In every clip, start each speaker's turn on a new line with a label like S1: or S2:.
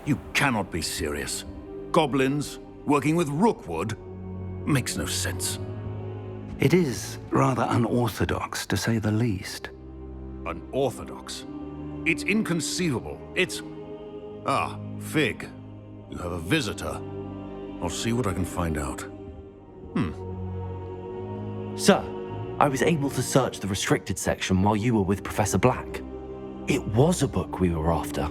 S1: You cannot be serious. Goblins working with Rookwood? Makes no sense.
S2: It is rather unorthodox, to say the least.
S1: Unorthodox? It's inconceivable. It's... Ah, Fig. You have a visitor. I'll see what I can find out.
S3: Sir, I was able to search the restricted section while you were with Professor Black. It was a book we were after.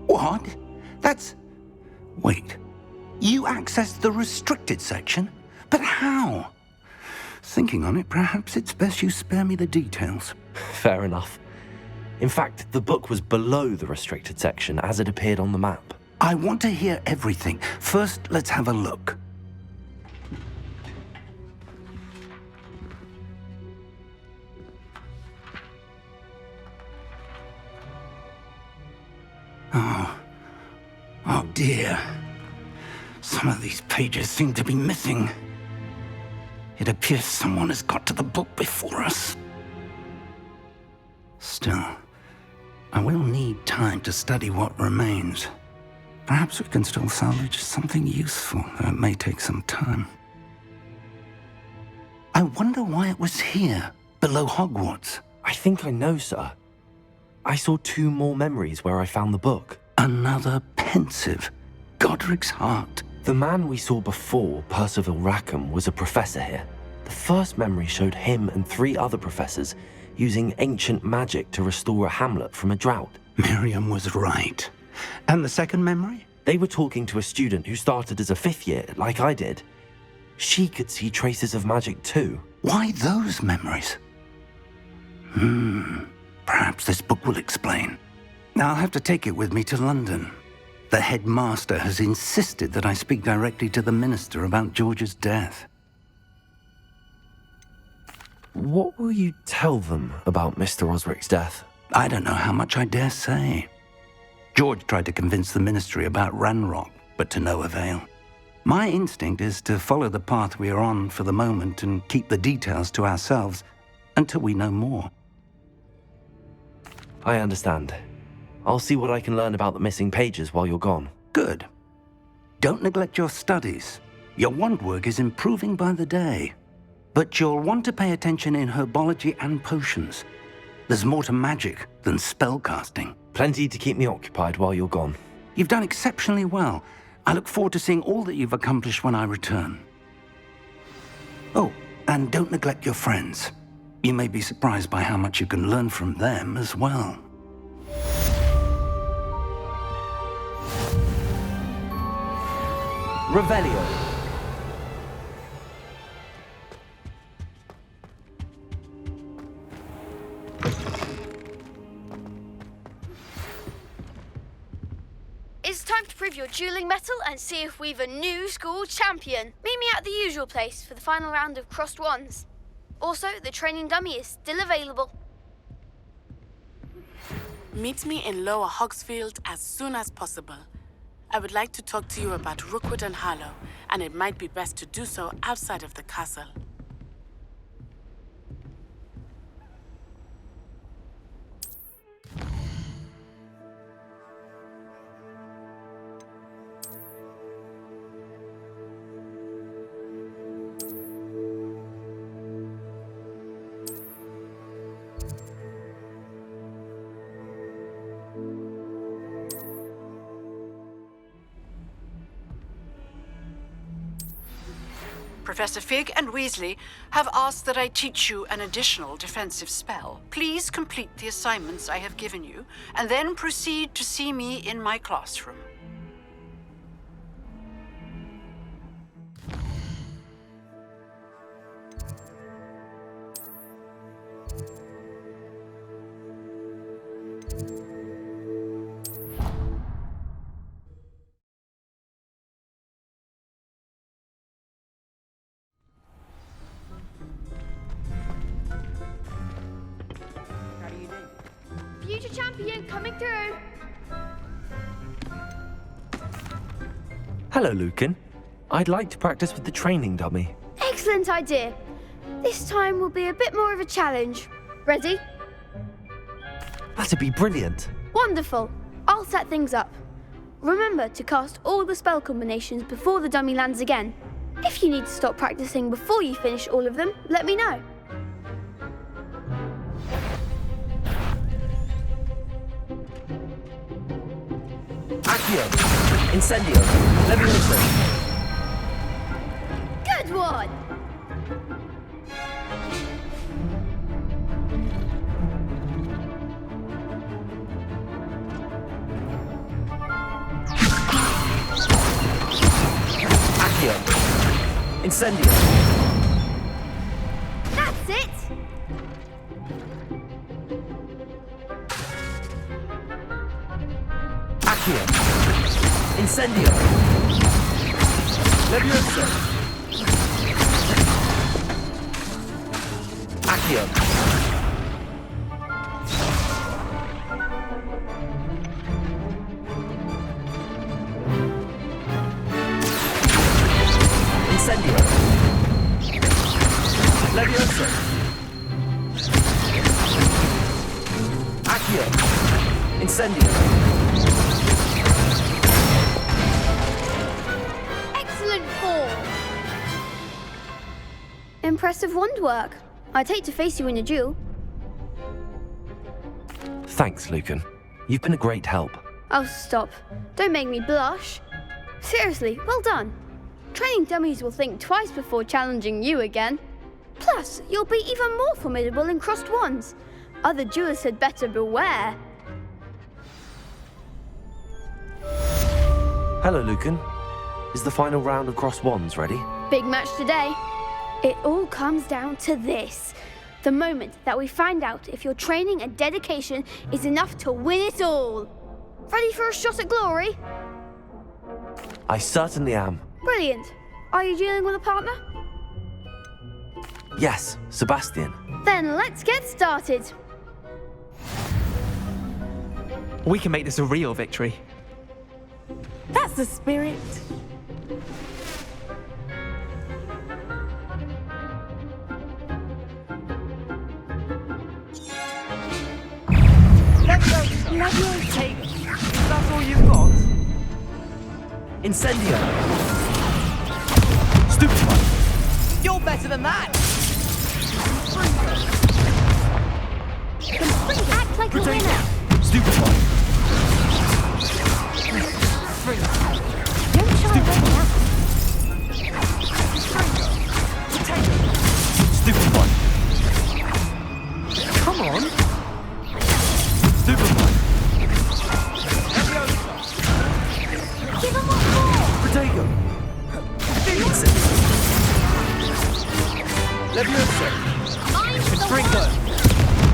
S2: What? That's... Wait. You accessed the restricted section? But how? Thinking on it, perhaps it's best you spare me the details.
S3: Fair enough. In fact, the book was below the restricted section as it appeared on the map.
S2: I want to hear everything. First, let's have a look. Oh dear. Some of these pages seem to be missing. It appears someone has got to the book before us. Still, I will need time to study what remains. Perhaps we can still salvage something useful, though it may take some time. I wonder why it was here, below Hogwarts.
S3: I think I know, sir. I saw 2 more memories where I found the book.
S2: Another pensive. Godric's heart.
S3: The man we saw before, Percival Rackham, was a professor here. The first memory showed him and 3 other professors using ancient magic to restore a hamlet from a drought.
S2: Miriam was right. And the second memory?
S3: They were talking to a student who started as a 5th year, like I did. She could see traces of magic too.
S2: Why those memories? Perhaps this book will explain. Now I'll have to take it with me to London. The headmaster has insisted that I speak directly to the minister about George's death.
S3: What will you tell them about Mr. Osric's death?
S2: I don't know how much I dare say. George tried to convince the ministry about Ranrock, but to no avail. My instinct is to follow the path we are on for the moment and keep the details to ourselves until we know more.
S3: I understand. I'll see what I can learn about the missing pages while you're gone.
S2: Good. Don't neglect your studies. Your wand work is improving by the day. But you'll want to pay attention in herbology and potions. There's more to magic than spellcasting.
S3: Plenty to keep me occupied while you're gone.
S2: You've done exceptionally well. I look forward to seeing all that you've accomplished when I return. Oh, and don't neglect your friends. You may be surprised by how much you can learn from them as well.
S3: Revelio.
S4: It's time to prove your dueling mettle and see if we've a new school champion. Meet me at the usual place for the final round of crossed wands. Also, the training dummy is still available.
S5: Meet me in Lower Hogsfield as soon as possible. I would like to talk to you about Rookwood and Harlow, and it might be best to do so outside of the castle.
S6: Professor Fig and Weasley have asked that I teach you an additional defensive spell. Please complete the assignments I have given you, and then proceed to see me in my classroom.
S4: Future champion coming through.
S3: Hello, Lucan. I'd like to practice with the training dummy.
S4: Excellent idea. This time will be a bit more of a challenge. Ready?
S3: That'd be brilliant.
S4: Wonderful. I'll set things up. Remember to cast all the spell combinations before the dummy lands again. If you need to stop practicing before you finish all of them, let me know.
S3: Accio! Incendio! Levioso!
S4: Good one!
S3: Accio! Incendio!
S4: That's it!
S3: Accio! Incendio! Levioso! Accio! Incendio! Levioso! Accio! Incendio!
S4: Excellent form! Impressive wand work. I'd hate to face you in a duel.
S3: Thanks, Lucan. You've been a great help.
S4: Oh, stop. Don't make me blush. Seriously, well done. Training dummies will think twice before challenging you again. Plus, you'll be even more formidable in crossed wands. Other duelists had better beware.
S3: Hello, Lucan. Is the final round of cross wands ready?
S4: Big match today. It all comes down to this. The moment that we find out if your training and dedication is enough to win it all. Ready for a shot at glory?
S3: I certainly am.
S4: Brilliant. Are you dealing with a partner?
S3: Yes, Sebastian.
S4: Then let's get started.
S7: We can make this a real victory.
S8: That's the spirit.
S7: Take. That's all you've got?
S3: Incendio! Stupefy!
S7: You're better than that!
S4: Act like a winner.
S3: Stupefy!
S4: Don't show away now.
S3: Stupefy!
S7: Come on!
S3: Stupefy!
S4: Give him what for.
S3: Protego! Levioso!
S4: Mind the
S7: Sprinkler!
S4: one.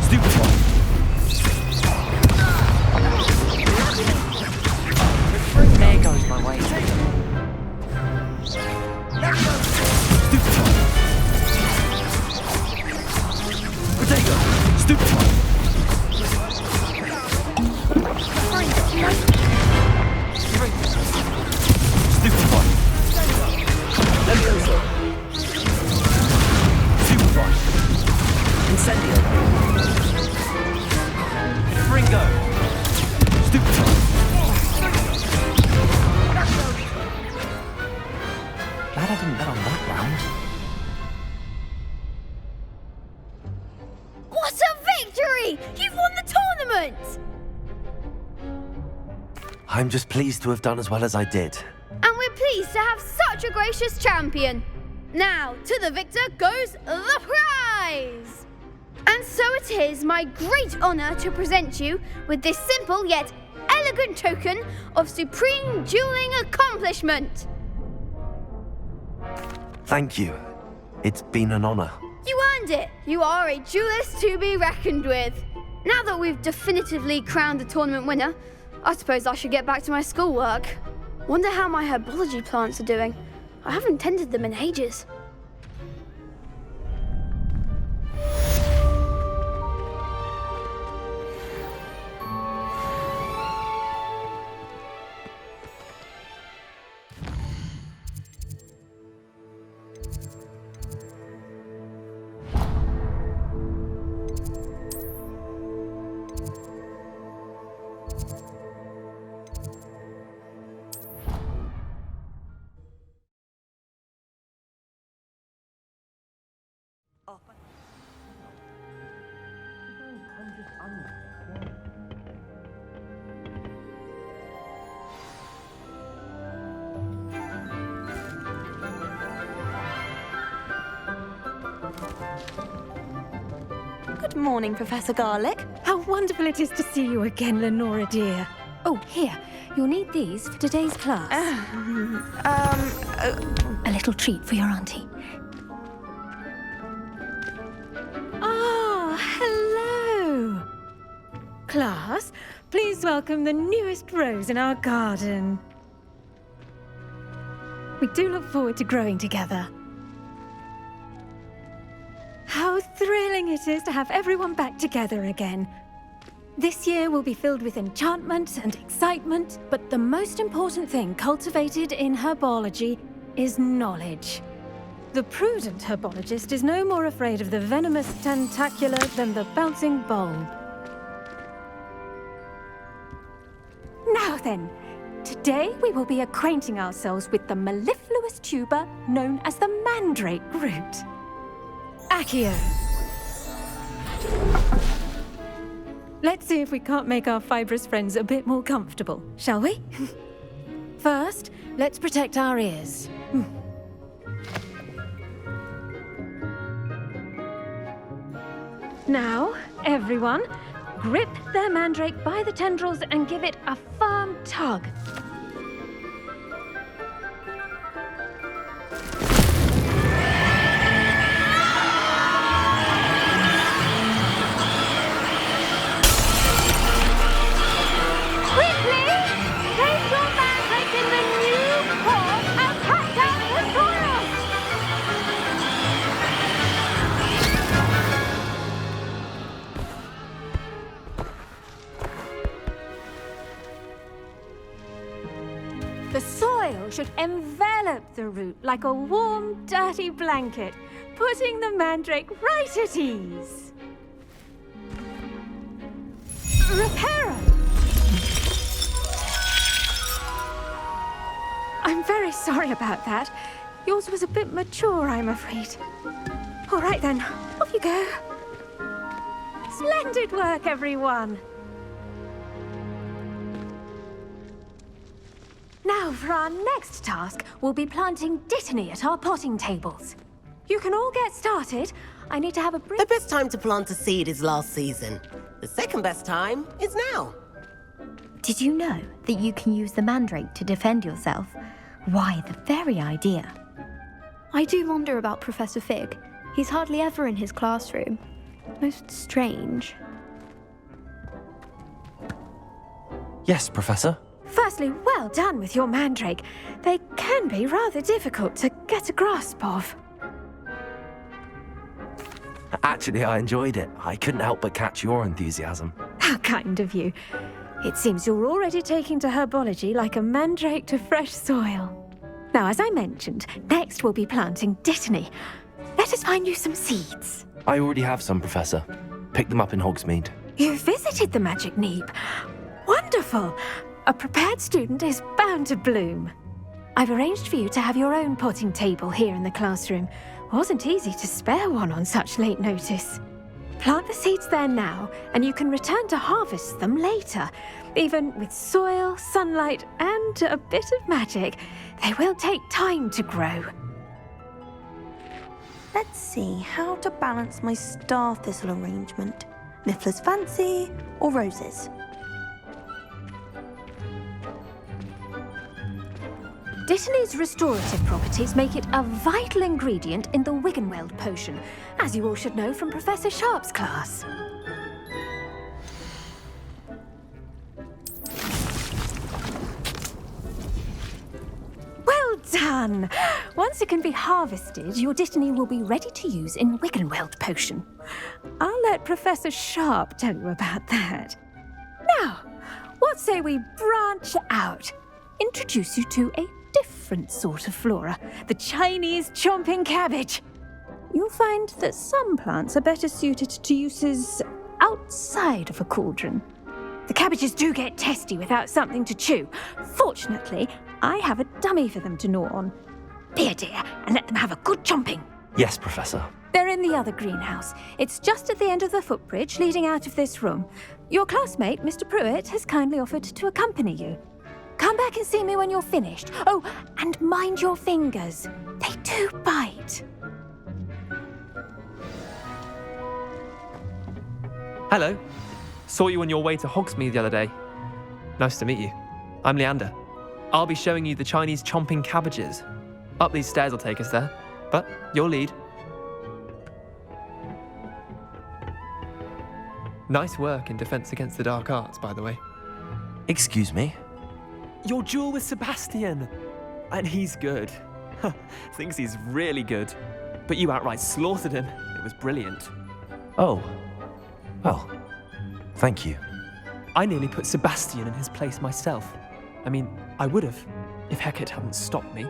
S3: Stupefy!
S7: There goes my way.
S3: Stupefy! Protego! Stupefy! Stupefy! Levioso! Stupefy! Incendio!
S7: Ringo!
S3: Stupefy! Glad I didn't bet on that round.
S4: What a victory! You've won the tournament!
S3: I'm just pleased to have done as well as I did.
S4: And we're pleased to have such a gracious champion. Now, to the victor goes the prize! And so it is my great honor to present you with this simple yet elegant token of supreme dueling accomplishment.
S3: Thank you. It's been an honor.
S4: You earned it. You are a duelist to be reckoned with. Now that we've definitively crowned the tournament winner, I suppose I should get back to my schoolwork. Wonder how my herbology plants are doing. I haven't tended them in ages.
S9: Good morning, Professor Garlick.
S10: How wonderful it is to see you again, Lenora dear. Oh, here. You'll need these for today's class. A little treat for your auntie. Ah, hello. Class, please welcome the newest rose in our garden. We do look forward to growing together. How thrilling it is to have everyone back together again. This year will be filled with enchantment and excitement, but the most important thing cultivated in herbology is knowledge. The prudent herbologist is no more afraid of the venomous tentacula than the bouncing bulb. Now then, today we will be acquainting ourselves with the mellifluous tuber known as the mandrake root. Accio. Let's see if we can't make our fibrous friends a bit more comfortable, shall we? First, let's protect our ears. Now, everyone, grip their mandrake by the tendrils and give it a firm tug. The soil should envelop the root like a warm, dirty blanket, putting the mandrake right at ease. Reparo! I'm very sorry about that. Yours was a bit mature, I'm afraid. All right then, off you go. Splendid work, everyone. Now, for our next task, we'll be planting dittany at our potting tables. You can all get started. I need to have a brief...
S11: The best time to plant a seed is last season. The second best time is now.
S9: Did you know that you can use the mandrake to defend yourself? Why, the very idea.
S12: I do wonder about Professor Fig. He's hardly ever in his classroom. Most strange.
S3: Yes, Professor.
S10: Firstly, well done with your mandrake. They can be rather difficult to get a grasp of.
S3: Actually, I enjoyed it. I couldn't help but catch your enthusiasm.
S10: How kind of you. It seems you're already taking to herbology like a mandrake to fresh soil. Now, as I mentioned, next we'll be planting dittany. Let us find you some seeds.
S3: I already have some, Professor. Picked them up in Hogsmeade.
S10: You visited the Magic Neep. Wonderful. A prepared student is bound to bloom. I've arranged for you to have your own potting table here in the classroom. Wasn't easy to spare one on such late notice. Plant the seeds there now, and you can return to harvest them later. Even with soil, sunlight, and a bit of magic, they will take time to grow.
S9: Let's see how to balance my star thistle arrangement. Niffler's fancy or roses?
S10: Dittany's restorative properties make it a vital ingredient in the Wiggenweld potion, as you all should know from Professor Sharp's class. Well done! Once it can be harvested, your dittany will be ready to use in Wiggenweld potion. I'll let Professor Sharp tell you about that. Now, what say we branch out? Introduce you to a different sort of flora, the Chinese chomping cabbage. You'll find that some plants are better suited to uses outside of a cauldron. The cabbages do get testy without something to chew. Fortunately, I have a dummy for them to gnaw on. Be a dear and let them have a good chomping.
S3: Yes, Professor.
S10: They're in the other greenhouse. It's just at the end of the footbridge leading out of this room. Your classmate, Mr. Pruitt, has kindly offered to accompany you. Come back and see me when you're finished. Oh, and mind your fingers. They do bite.
S13: Hello. Saw you on your way to Hogsmeade the other day. Nice to meet you. I'm Leander. I'll be showing you the Chinese chomping cabbages. Up these stairs will take us there, but your lead. Nice work in Defense Against the Dark Arts, by the way.
S3: Excuse me?
S13: Your duel with Sebastian! And he's good. Thinks he's really good. But you outright slaughtered him. It was brilliant.
S3: Oh. Well, thank you.
S13: I nearly put Sebastian in his place myself. I mean, I would have, if Hecate hadn't stopped me.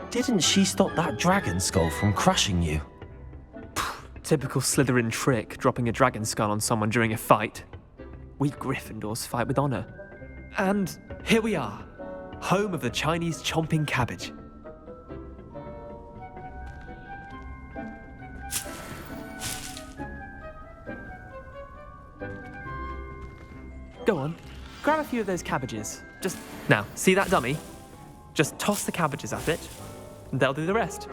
S3: Didn't she stop that dragon skull from crushing you?
S13: Typical Slytherin trick, dropping a dragon skull on someone during a fight. We Gryffindors fight with honor. And here we are, home of the Chinese chomping cabbage. Go on, grab a few of those cabbages. Just, now, see that dummy? Just toss the cabbages at it, and they'll do the rest.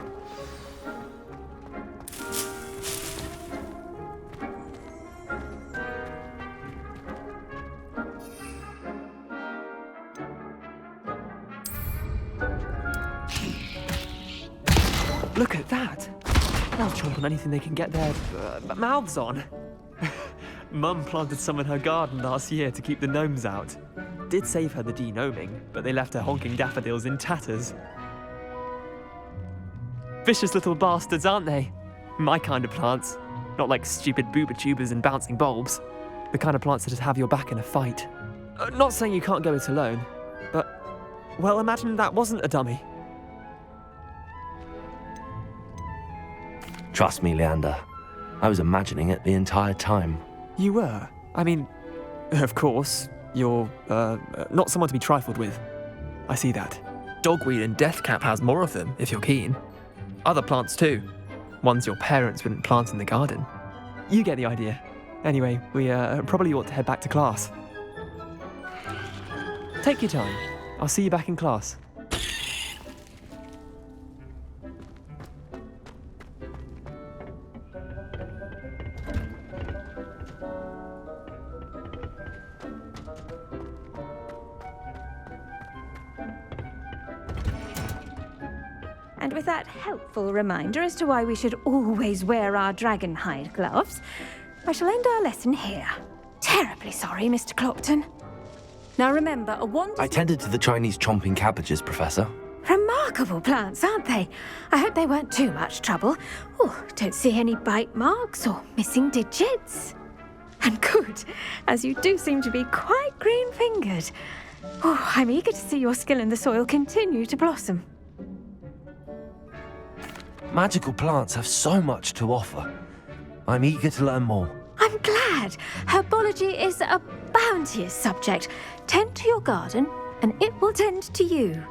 S13: Look at that! They'll chomp on anything they can get their mouths on. Mum planted some in her garden last year to keep the gnomes out. Did save her the de-gnoming, but they left her honking daffodils in tatters. Vicious little bastards, aren't they? My kind of plants. Not like stupid booba tubers and bouncing bulbs. The kind of plants that just have your back in a fight. Not saying you can't go it alone, but, well, imagine that wasn't a dummy.
S3: Trust me, Leander. I was imagining it the entire time.
S13: You were? I mean, of course, you're, not someone to be trifled with. I see that. Dogweed and deathcap has more of them, if you're keen. Other plants too. Ones your parents wouldn't plant in the garden. You get the idea. Anyway, we probably ought to head back to class. Take your time. I'll see you back in class.
S10: And with that helpful reminder as to why we should always wear our dragon hide gloves, I shall end our lesson here. Terribly sorry, Mr. Clopton. Now remember, a wand...
S3: I tended to the Chinese chomping cabbages, Professor.
S10: Remarkable plants, aren't they? I hope they weren't too much trouble. Oh, don't see any bite marks or missing digits. And good, as you do seem to be quite green-fingered. Oh, I'm eager to see your skill in the soil continue to blossom.
S3: Magical plants have so much to offer. I'm eager to learn more.
S10: I'm glad. Herbology is a bounteous subject. Tend to your garden, and it will tend to you.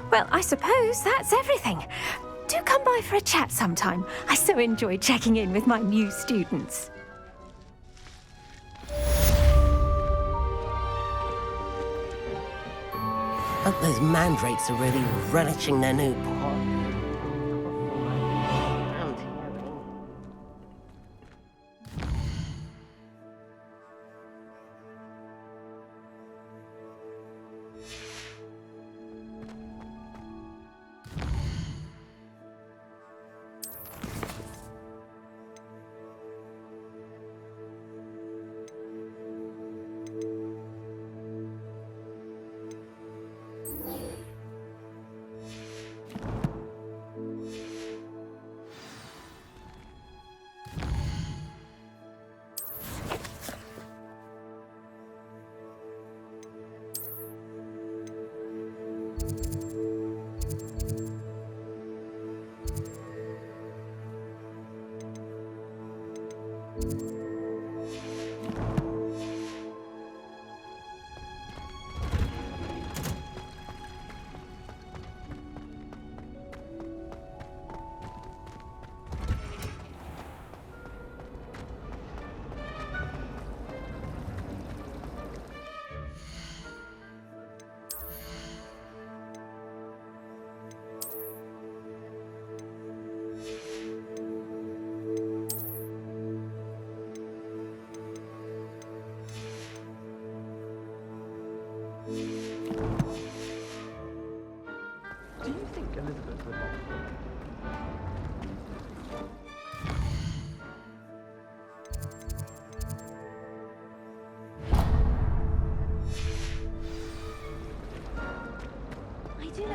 S10: Well, I suppose that's everything. Do come by for a chat sometime. I so enjoy checking in with my new students.
S11: Hope those mandrakes are really relishing their new pot.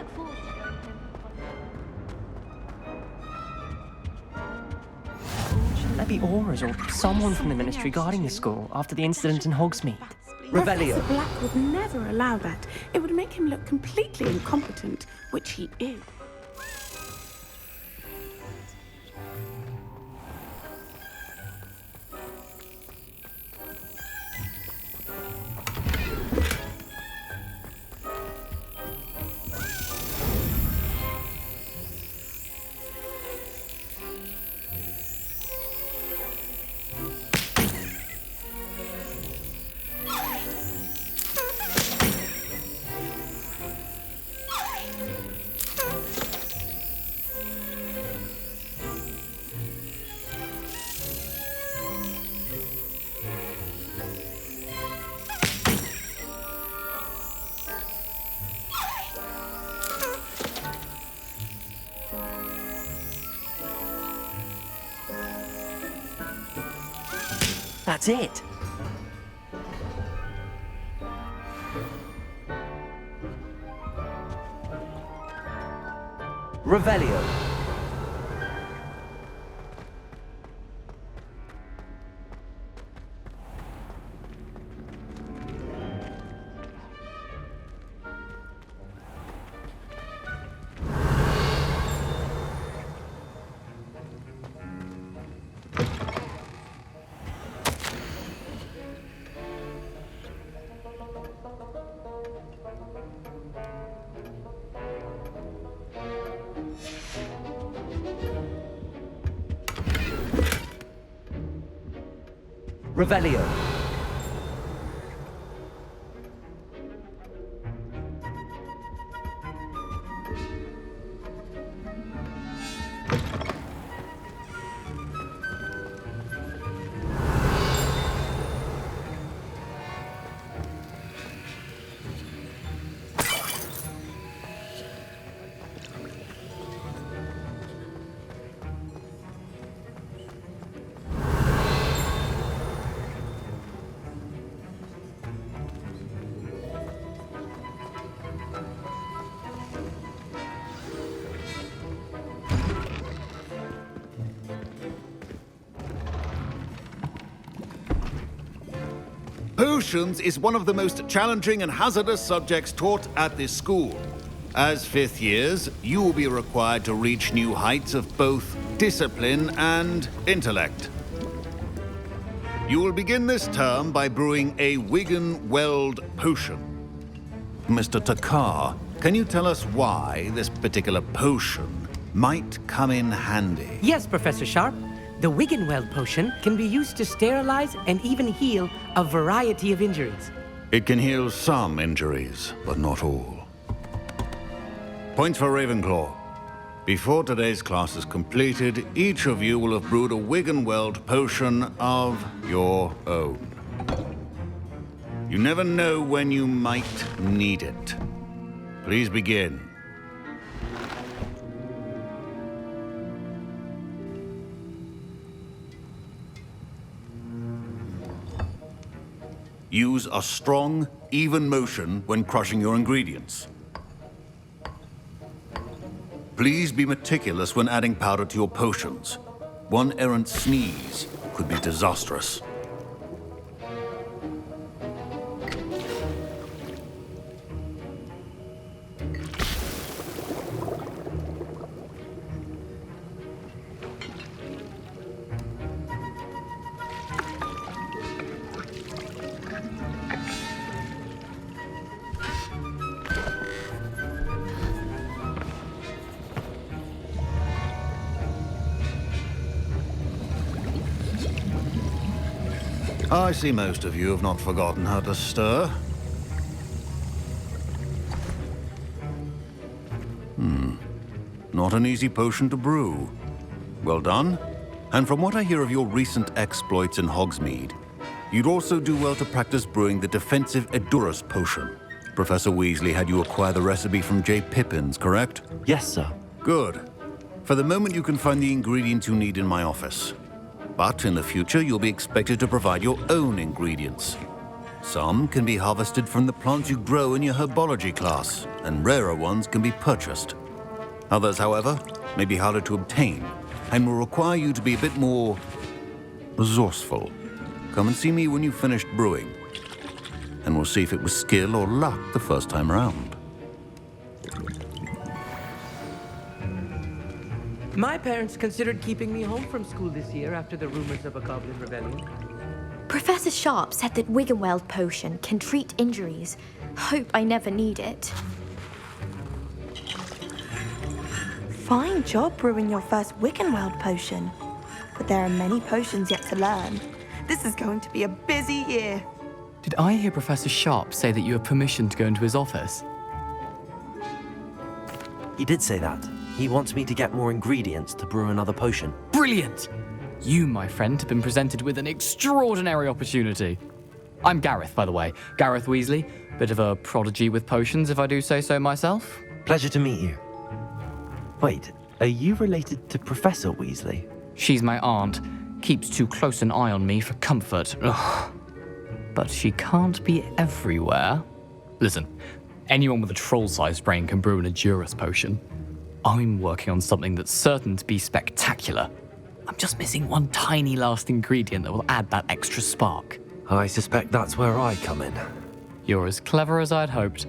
S10: look forward to going
S14: Shouldn't there be auras or someone from the ministry guarding the school after the incident in Hogsmeade?
S11: Revelio.
S8: Professor Black would never allow that. It would make him look completely incompetent, which he is.
S3: That's it. Revelio. Revelio.
S1: Potions is one of the most challenging and hazardous subjects taught at this school. As fifth years, you will be required to reach new heights of both discipline and intellect. You will begin this term by brewing a Wiggenweld potion. Mr. Takar, can you tell us why this particular potion might come in handy?
S15: Yes, Professor Sharp. The Wiggenweld potion can be used to sterilize and even heal a variety of injuries.
S1: It can heal some injuries, but not all. Points for Ravenclaw. Before today's class is completed, each of you will have brewed a Wiggenweld potion of your own. You never know when you might need it. Please begin. Use a strong, even motion when crushing your ingredients. Please be meticulous when adding powder to your potions. One errant sneeze could be disastrous. I see most of you have not forgotten how to stir. Not an easy potion to brew. Well done. And from what I hear of your recent exploits in Hogsmeade, you'd also do well to practice brewing the defensive Edurus potion. Professor Weasley had you acquire the recipe from J. Pippin's, correct?
S3: Yes, sir.
S1: Good. For the moment, you can find the ingredients you need in my office. But in the future, you'll be expected to provide your own ingredients. Some can be harvested from the plants you grow in your herbology class, and rarer ones can be purchased. Others, however, may be harder to obtain, and will require you to be a bit more resourceful. Come and see me when you've finished brewing, and we'll see if it was skill or luck the first time around.
S15: My parents considered keeping me home from school this year after the rumors of a goblin rebellion.
S12: Professor Sharp said that Wiggenweld potion can treat injuries. Hope I never need it.
S9: Fine job brewing your first Wiggenweld potion. But there are many potions yet to learn. This is going to be a busy year.
S16: Did I hear Professor Sharp say that you have permission to go into his office?
S3: He did say that. He wants me to get more ingredients to brew another potion.
S16: Brilliant! You, my friend, have been presented with an extraordinary opportunity. I'm Gareth, by the way. Gareth Weasley. Bit of a prodigy with potions, if I do say so myself.
S3: Pleasure to meet you. Wait, are you related to Professor Weasley?
S16: She's my aunt. Keeps too close an eye on me for comfort. Ugh. But she can't be everywhere. Listen, anyone with a troll-sized brain can brew an Edurus potion. I'm working on something that's certain to be spectacular. I'm just missing one tiny last ingredient that will add that extra spark.
S3: I suspect that's where I come in.
S16: You're as clever as I'd hoped.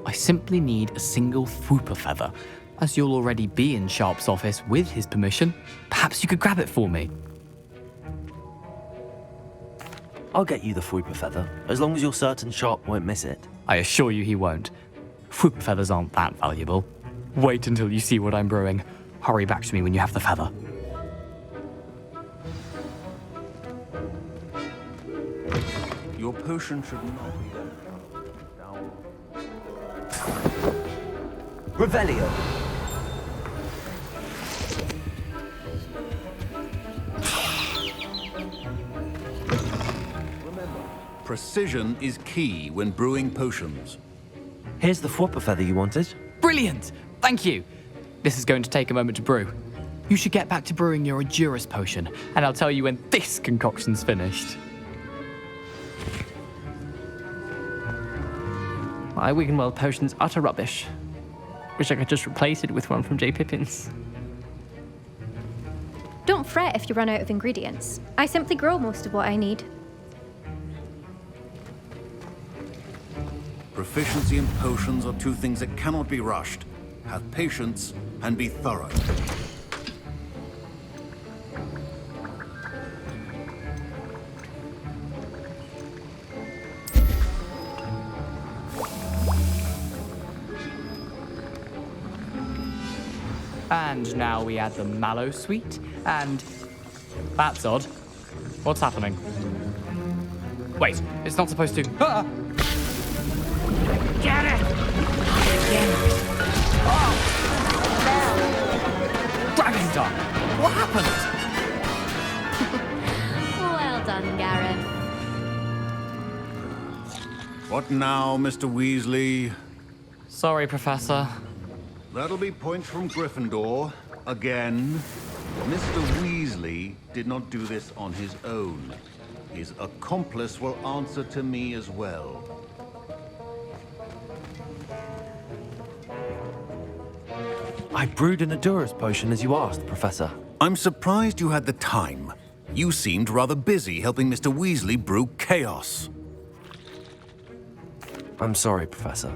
S16: I simply need a single Fwooper feather. As you'll already be in Sharp's office with his permission, perhaps you could grab it for me.
S3: I'll get you the Fwooper feather, as long as you're certain Sharp won't miss it.
S16: I assure you he won't. Fwooper feathers aren't that valuable. Wait until you see what I'm brewing. Hurry back to me when you have the feather.
S1: Your potion should not be
S3: Revelio.
S1: Precision is key when brewing potions.
S3: Here's the Fwooper feather you wanted.
S16: Brilliant! Thank you! This is going to take a moment to brew. You should get back to brewing your Edurus potion, and I'll tell you when this concoction's finished.
S14: My Wiggenweld potion's utter rubbish. Wish I could just replace it with one from J. Pippin's.
S10: Don't fret if you run out of ingredients. I simply grow most of what I need.
S1: Proficiency in potions are two things that cannot be rushed. Have patience and be thorough.
S16: And now we add the mallow sweet, and... That's odd. What's happening? Wait, it's not supposed to... Ah!
S15: Get it!
S16: Oh! Dragon Dog! What happened?
S12: Well done, Gareth.
S1: What now, Mr. Weasley?
S16: Sorry, Professor.
S1: That'll be points from Gryffindor. Again. Mr. Weasley did not do this on his own. His accomplice will answer to me as well.
S3: I brewed an Edurus potion as you asked, Professor.
S1: I'm surprised you had the time. You seemed rather busy helping Mr. Weasley brew chaos.
S3: I'm sorry, Professor.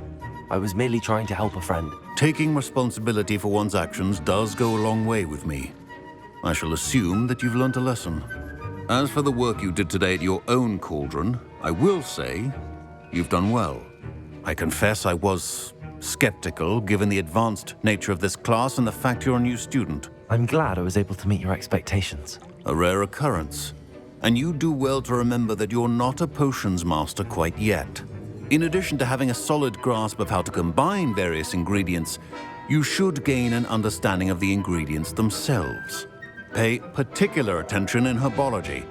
S3: I was merely trying to help a friend.
S1: Taking responsibility for one's actions does go a long way with me. I shall assume that you've learnt a lesson. As for the work you did today at your own cauldron, I will say you've done well. I confess I was skeptical, given the advanced nature of this class and the fact you're a new student.
S3: I'm glad I was able to meet your expectations.
S1: A rare occurrence. And you do well to remember that you're not a potions master quite yet. In addition to having a solid grasp of how to combine various ingredients, you should gain an understanding of the ingredients themselves. Pay particular attention in herbology.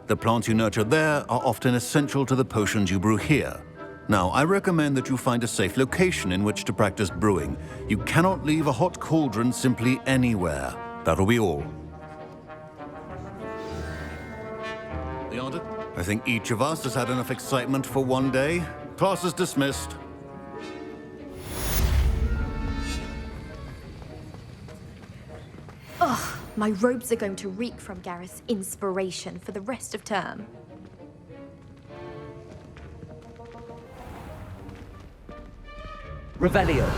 S1: The plants you nurture there are often essential to the potions you brew here. Now, I recommend that you find a safe location in which to practice brewing. You cannot leave a hot cauldron simply anywhere. That'll be all. The order? I think each of us has had enough excitement for one day. Class is dismissed.
S17: Ugh, my robes are going to reek from Gareth's inspiration for the rest of term.
S15: Revelio.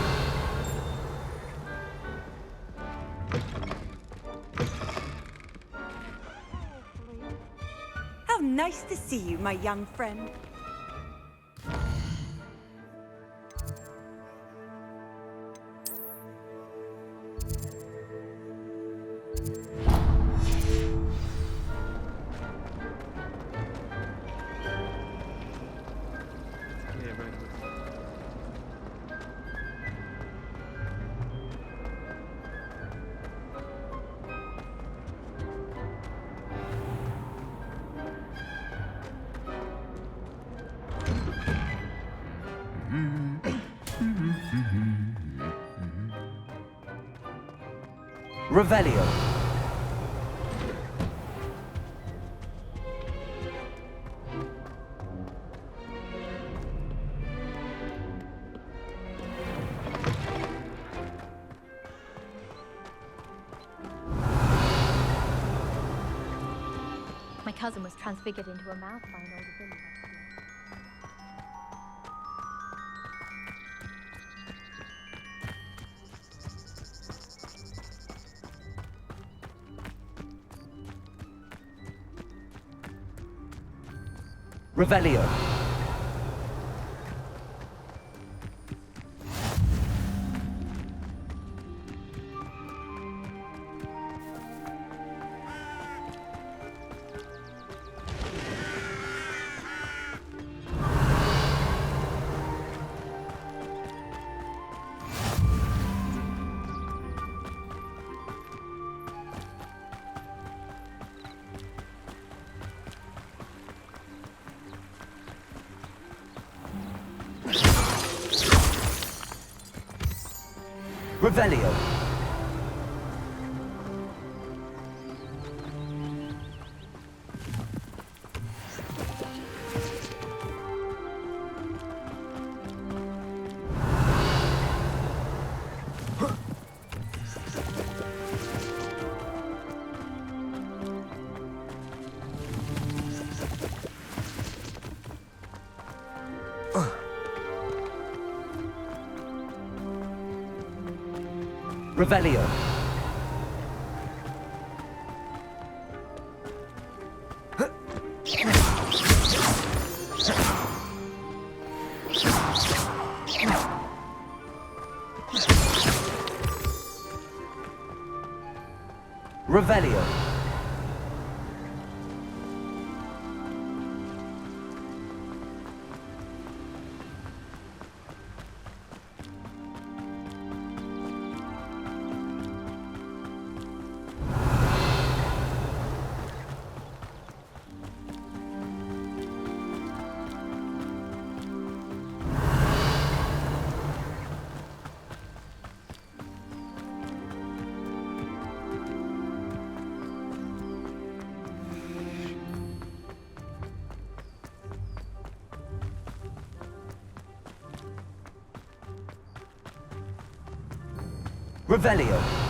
S18: How nice to see you, my young friend.
S15: Revelio.
S17: My cousin was transfigured into a mouth by an older villager.
S15: Revelio. Revelio. Revelio. Revelio. Revelio.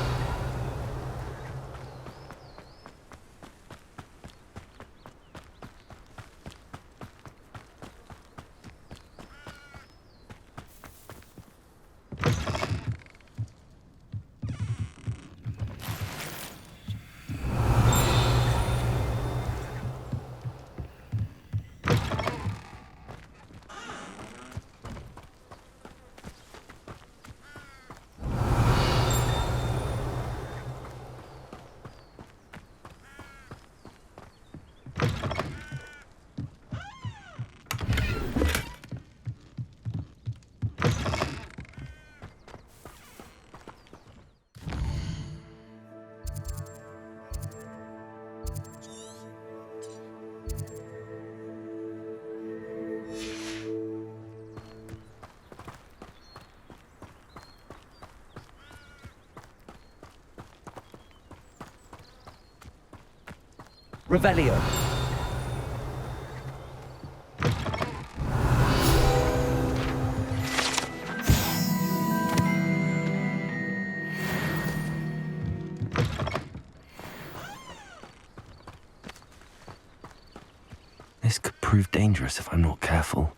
S15: Revelio.
S3: prove dangerous if I'm not careful.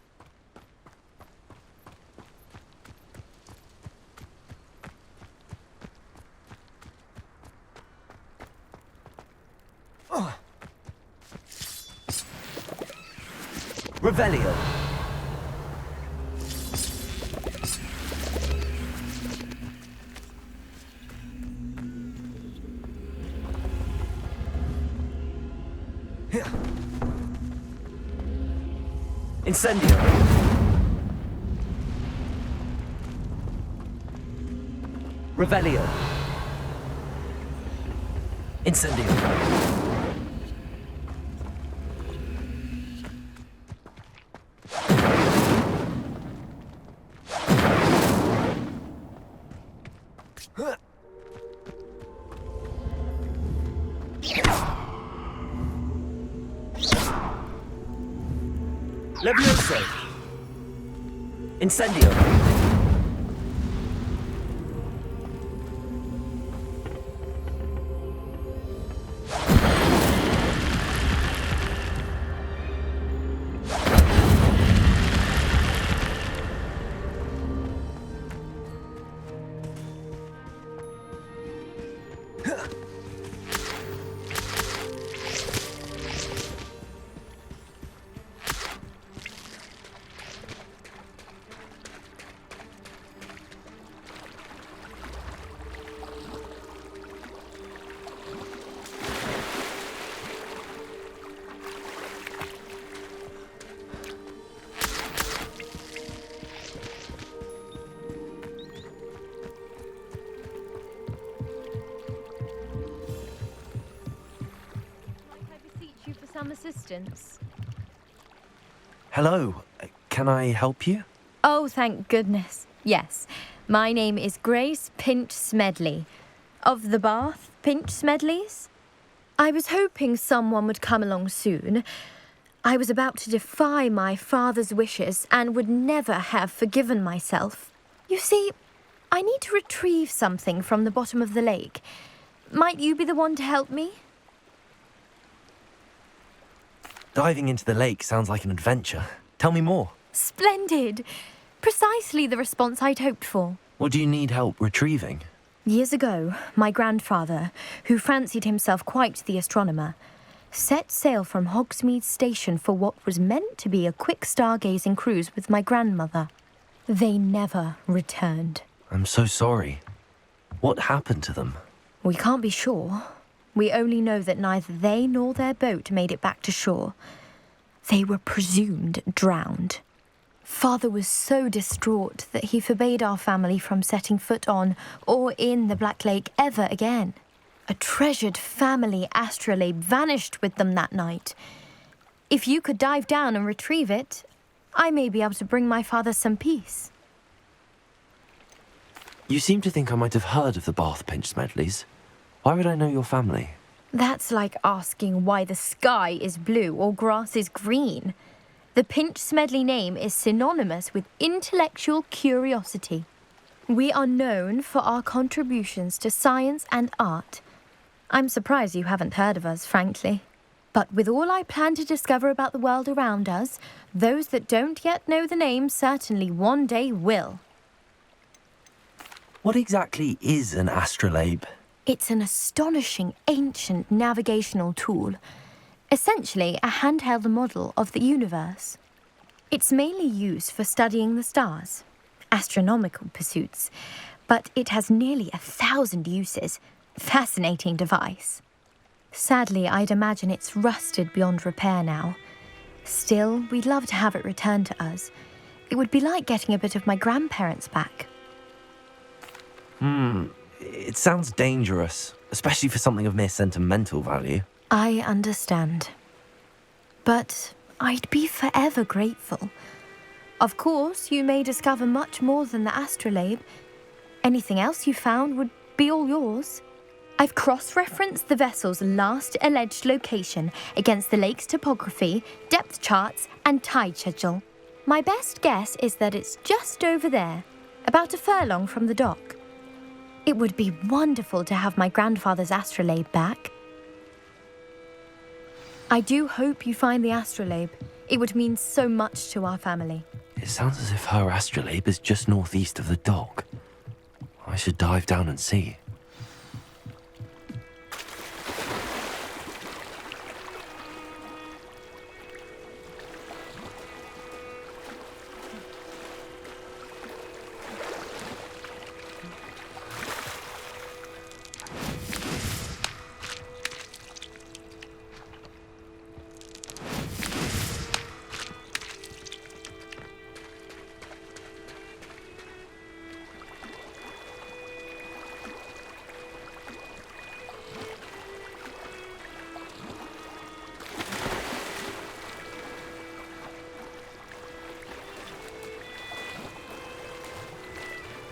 S3: Revelio. Incendio. Revelio. Incendio. Levioso. Incendio.
S10: Some assistance.
S3: Hello, can I help you?
S10: Oh, thank goodness. Yes. My name is Grace Pinch Smedley. Of the Bath Pinch Smedleys? I was hoping someone would come along soon. I was about to defy my father's wishes and would never have forgiven myself. You see, I need to retrieve something from the bottom of the lake. Might you be the one to help me?
S3: Diving into the lake sounds like an adventure. Tell me more.
S10: Splendid! Precisely the response I'd hoped for.
S3: What do you need help retrieving?
S10: Years ago, my grandfather, who fancied himself quite the astronomer, set sail from Hogsmeade Station for what was meant to be a quick stargazing cruise with my grandmother. They never returned.
S3: I'm so sorry. What happened to them?
S10: We can't be sure. We only know that neither they nor their boat made it back to shore. They were presumed drowned. Father was so distraught that he forbade our family from setting foot on or in the Black Lake ever again. A treasured family astrolabe vanished with them that night. If you could dive down and retrieve it, I may be able to bring my father some peace.
S3: You seem to think I might have heard of the Bath Pinch Smedleys. Why would I know your family?
S10: That's like asking why the sky is blue or grass is green. The Pinch Smedley name is synonymous with intellectual curiosity. We are known for our contributions to science and art. I'm surprised you haven't heard of us, frankly. But with all I plan to discover about the world around us, those that don't yet know the name certainly one day will.
S3: What exactly is an astrolabe?
S10: It's an astonishing ancient navigational tool, essentially a handheld model of the universe. It's mainly used for studying the stars, astronomical pursuits, but it has nearly 1,000 uses. Fascinating device. Sadly, I'd imagine it's rusted beyond repair now. Still, we'd love to have it returned to us. It would be like getting a bit of my grandparents back.
S3: It sounds dangerous, especially for something of mere sentimental value.
S10: I understand. But I'd be forever grateful. Of course, you may discover much more than the astrolabe. Anything else you found would be all yours. I've cross-referenced the vessel's last alleged location against the lake's topography, depth charts, and tide schedule. My best guess is that it's just over there, about a furlong from the dock. It would be wonderful to have my grandfather's astrolabe back. I do hope you find the astrolabe.
S12: It would mean so much to our family.
S3: It sounds as if her astrolabe is just northeast of the dock. I should dive down and see.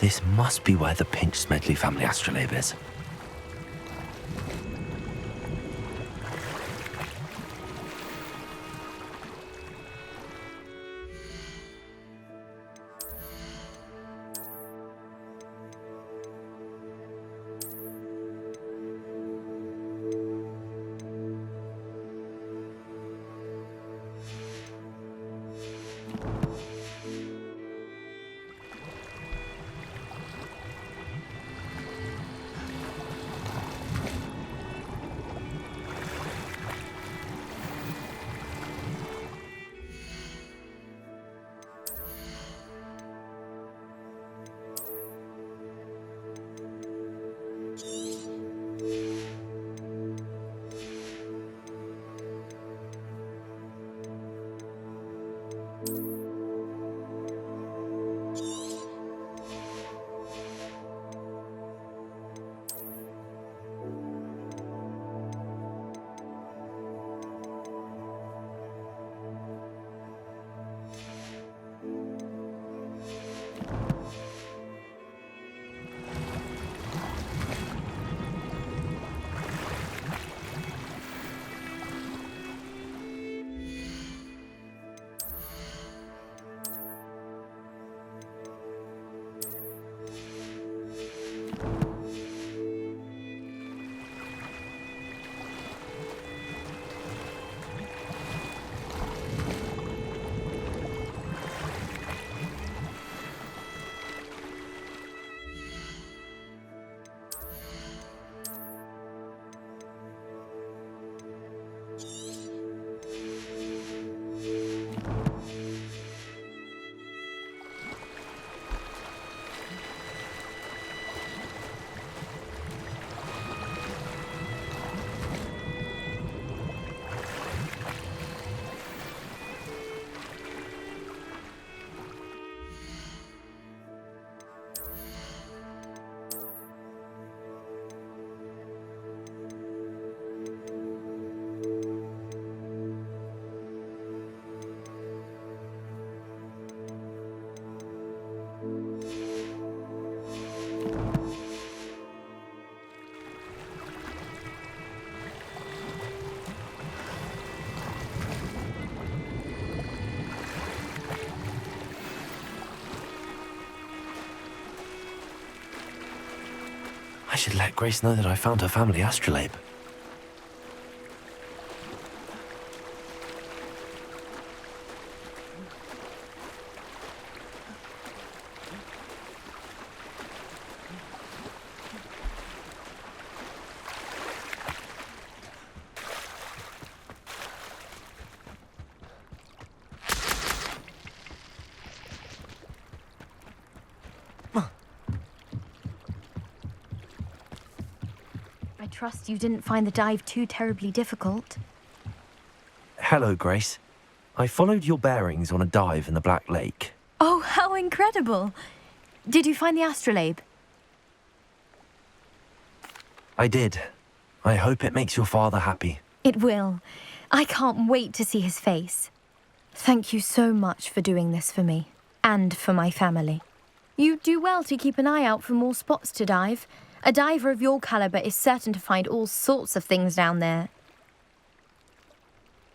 S3: This must be where the Pinch Smedley family astrolabe is. I should let Grace know that I found her family astrolabe.
S12: I trust you didn't find the dive too terribly difficult.
S3: Hello, Grace. I followed your bearings on a dive in the Black Lake.
S12: Oh, how incredible! Did you find the astrolabe?
S3: I did. I hope it makes your father happy.
S12: It will. I can't wait to see his face. Thank you so much for doing this for me, and for my family. You do well to keep an eye out for more spots to dive. A diver of your caliber is certain to find all sorts of things down there.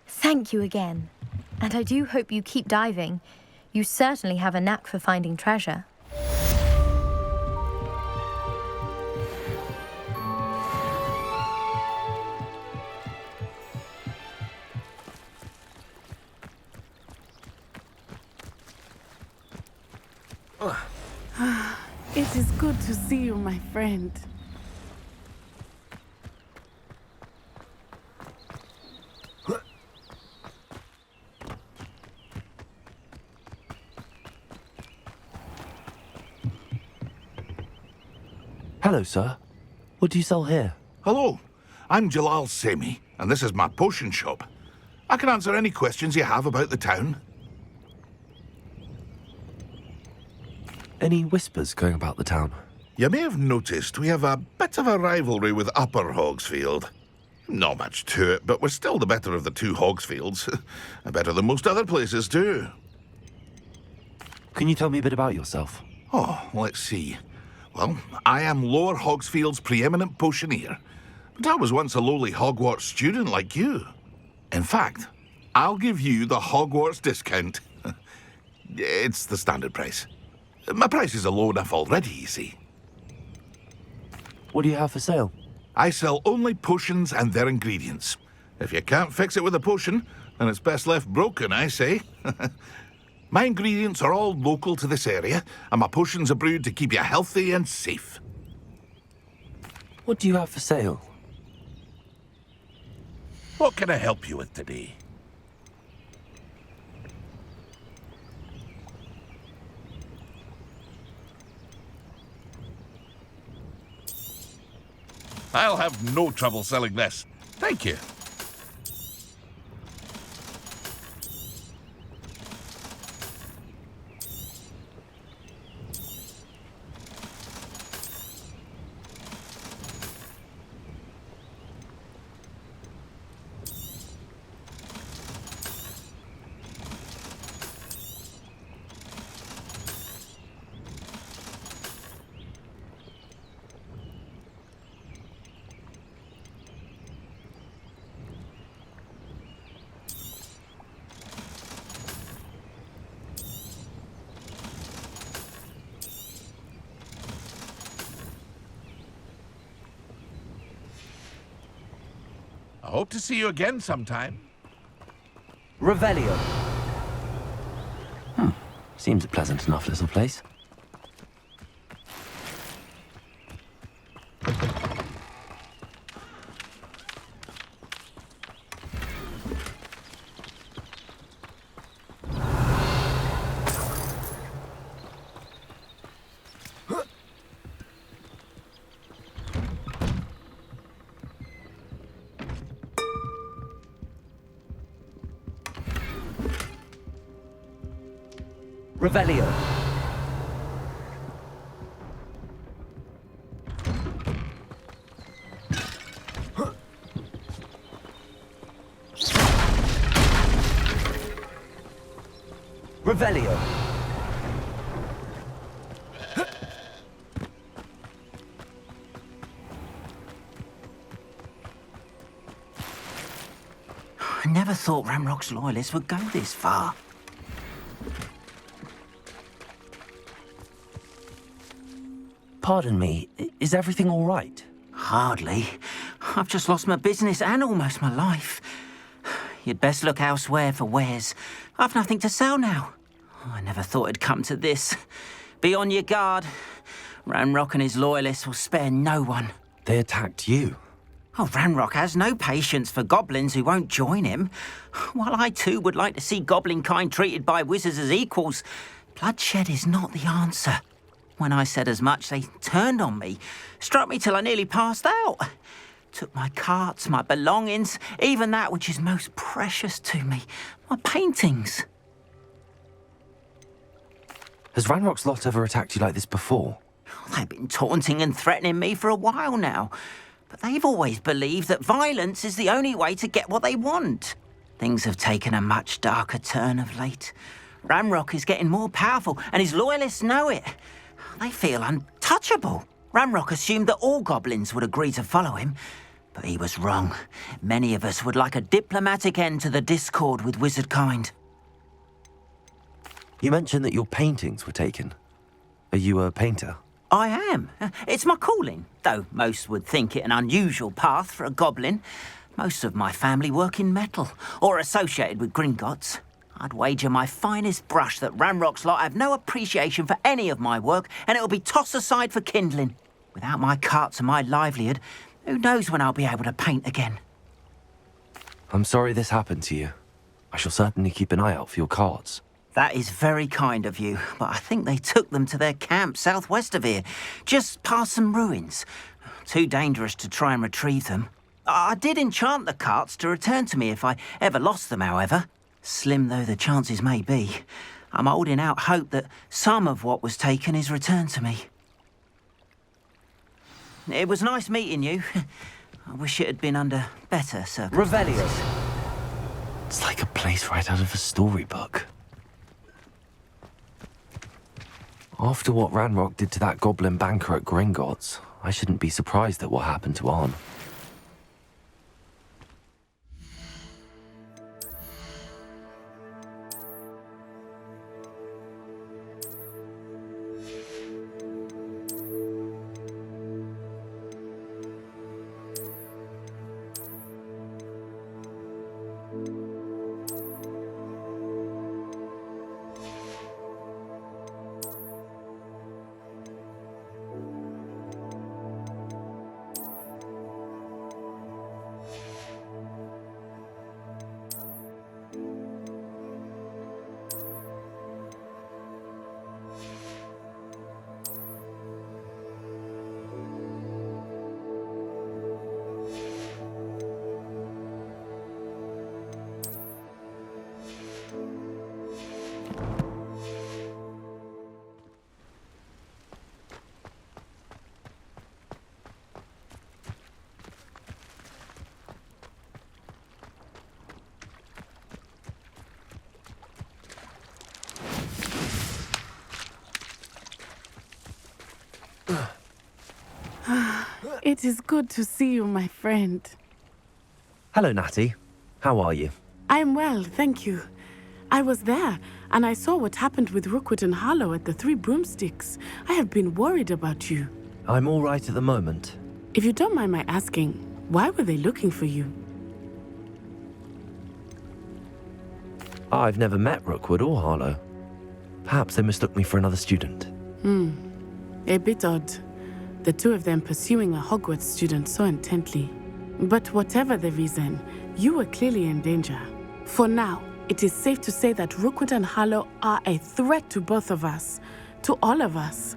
S12: Thank you again. And I do hope you keep diving. You certainly have a knack for finding treasure.
S8: It is good to see you, my friend.
S3: Hello, sir. What do you sell here?
S19: Hello, I'm Jalal Semi, and this is my potion shop. I can answer any questions you have about the town.
S3: Any whispers going about the town?
S19: You may have noticed we have a bit of a rivalry with Upper Hogsfield. Not much to it, but we're still the better of the two Hogsfields. Better than most other places, too.
S3: Can you tell me a bit about yourself?
S19: Oh, let's see. Well, I am Lower Hogsfield's preeminent potioneer, but I was once a lowly Hogwarts student like you. In fact, I'll give you the Hogwarts discount. It's the standard price. My prices are low enough already, you see.
S3: What do you have for sale?
S19: I sell only potions and their ingredients. If you can't fix it with a potion, then it's best left broken, I say. My ingredients are all local to this area, and my potions are brewed to keep you healthy and safe.
S3: What do you have for sale?
S19: What can I help you with today? I'll have no trouble selling this. Thank you. I hope to see you again sometime.
S3: Revelio. Seems a pleasant enough little place. Revelio. Revelio.
S15: I never thought Ramrock's loyalists would go this far.
S3: Pardon me, is everything all right?
S15: Hardly. I've just lost my business and almost my life. You'd best look elsewhere for wares. I've nothing to sell now. I never thought it'd come to this. Be on your guard. Ranrock and his loyalists will spare no one.
S3: They attacked you?
S15: Oh, Ranrock has no patience for goblins who won't join him. While I too would like to see goblin kind treated by wizards as equals, bloodshed is not the answer. When I said as much, they turned on me, struck me till I nearly passed out. Took my carts, my belongings, even that which is most precious to me, my paintings.
S3: Has Ranrock's lot ever attacked you like this before?
S15: They've been taunting and threatening me for a while now, but they've always believed that violence is the only way to get what they want. Things have taken a much darker turn of late. Ranrock is getting more powerful, and his loyalists know it. They feel untouchable. Ranrock assumed that all goblins would agree to follow him, but he was wrong. Many of us would like a diplomatic end to the discord with wizard kind.
S3: You mentioned that your paintings were taken. Are you a painter?
S15: I am. It's my calling, though most would think it an unusual path for a goblin. Most of my family work in metal, or associated with Gringotts. I'd wager my finest brush that Ranrock's lot have no appreciation for any of my work, and it'll be tossed aside for kindling. Without my carts and my livelihood, who knows when I'll be able to paint again.
S3: I'm sorry this happened to you. I shall certainly keep an eye out for your carts.
S15: That is very kind of you, but I think they took them to their camp southwest of here, just past some ruins. Too dangerous to try and retrieve them. I did enchant the carts to return to me if I ever lost them, however. Slim though the chances may be, I'm holding out hope that some of what was taken is returned to me. It was nice meeting you. I wish it had been under better circumstances.
S3: Revelio. It's like a place right out of a storybook. After what Ranrock did to that goblin banker at Gringotts, I shouldn't be surprised at what happened to Arn.
S8: It is good to see you, my friend.
S3: Hello, Natty. How are you?
S8: I'm well, thank you. I was there, and I saw what happened with Rookwood and Harlow at the Three Broomsticks. I have been worried about you.
S3: I'm all right at the moment.
S8: If you don't mind my asking, why were they looking for you?
S3: I've never met Rookwood or Harlow. Perhaps they mistook me for another student.
S8: A bit odd. The two of them pursuing a Hogwarts student so intently. But whatever the reason, you were clearly in danger. For now, it is safe to say that Rookwood and Harlow are a threat to both of us, to all of us.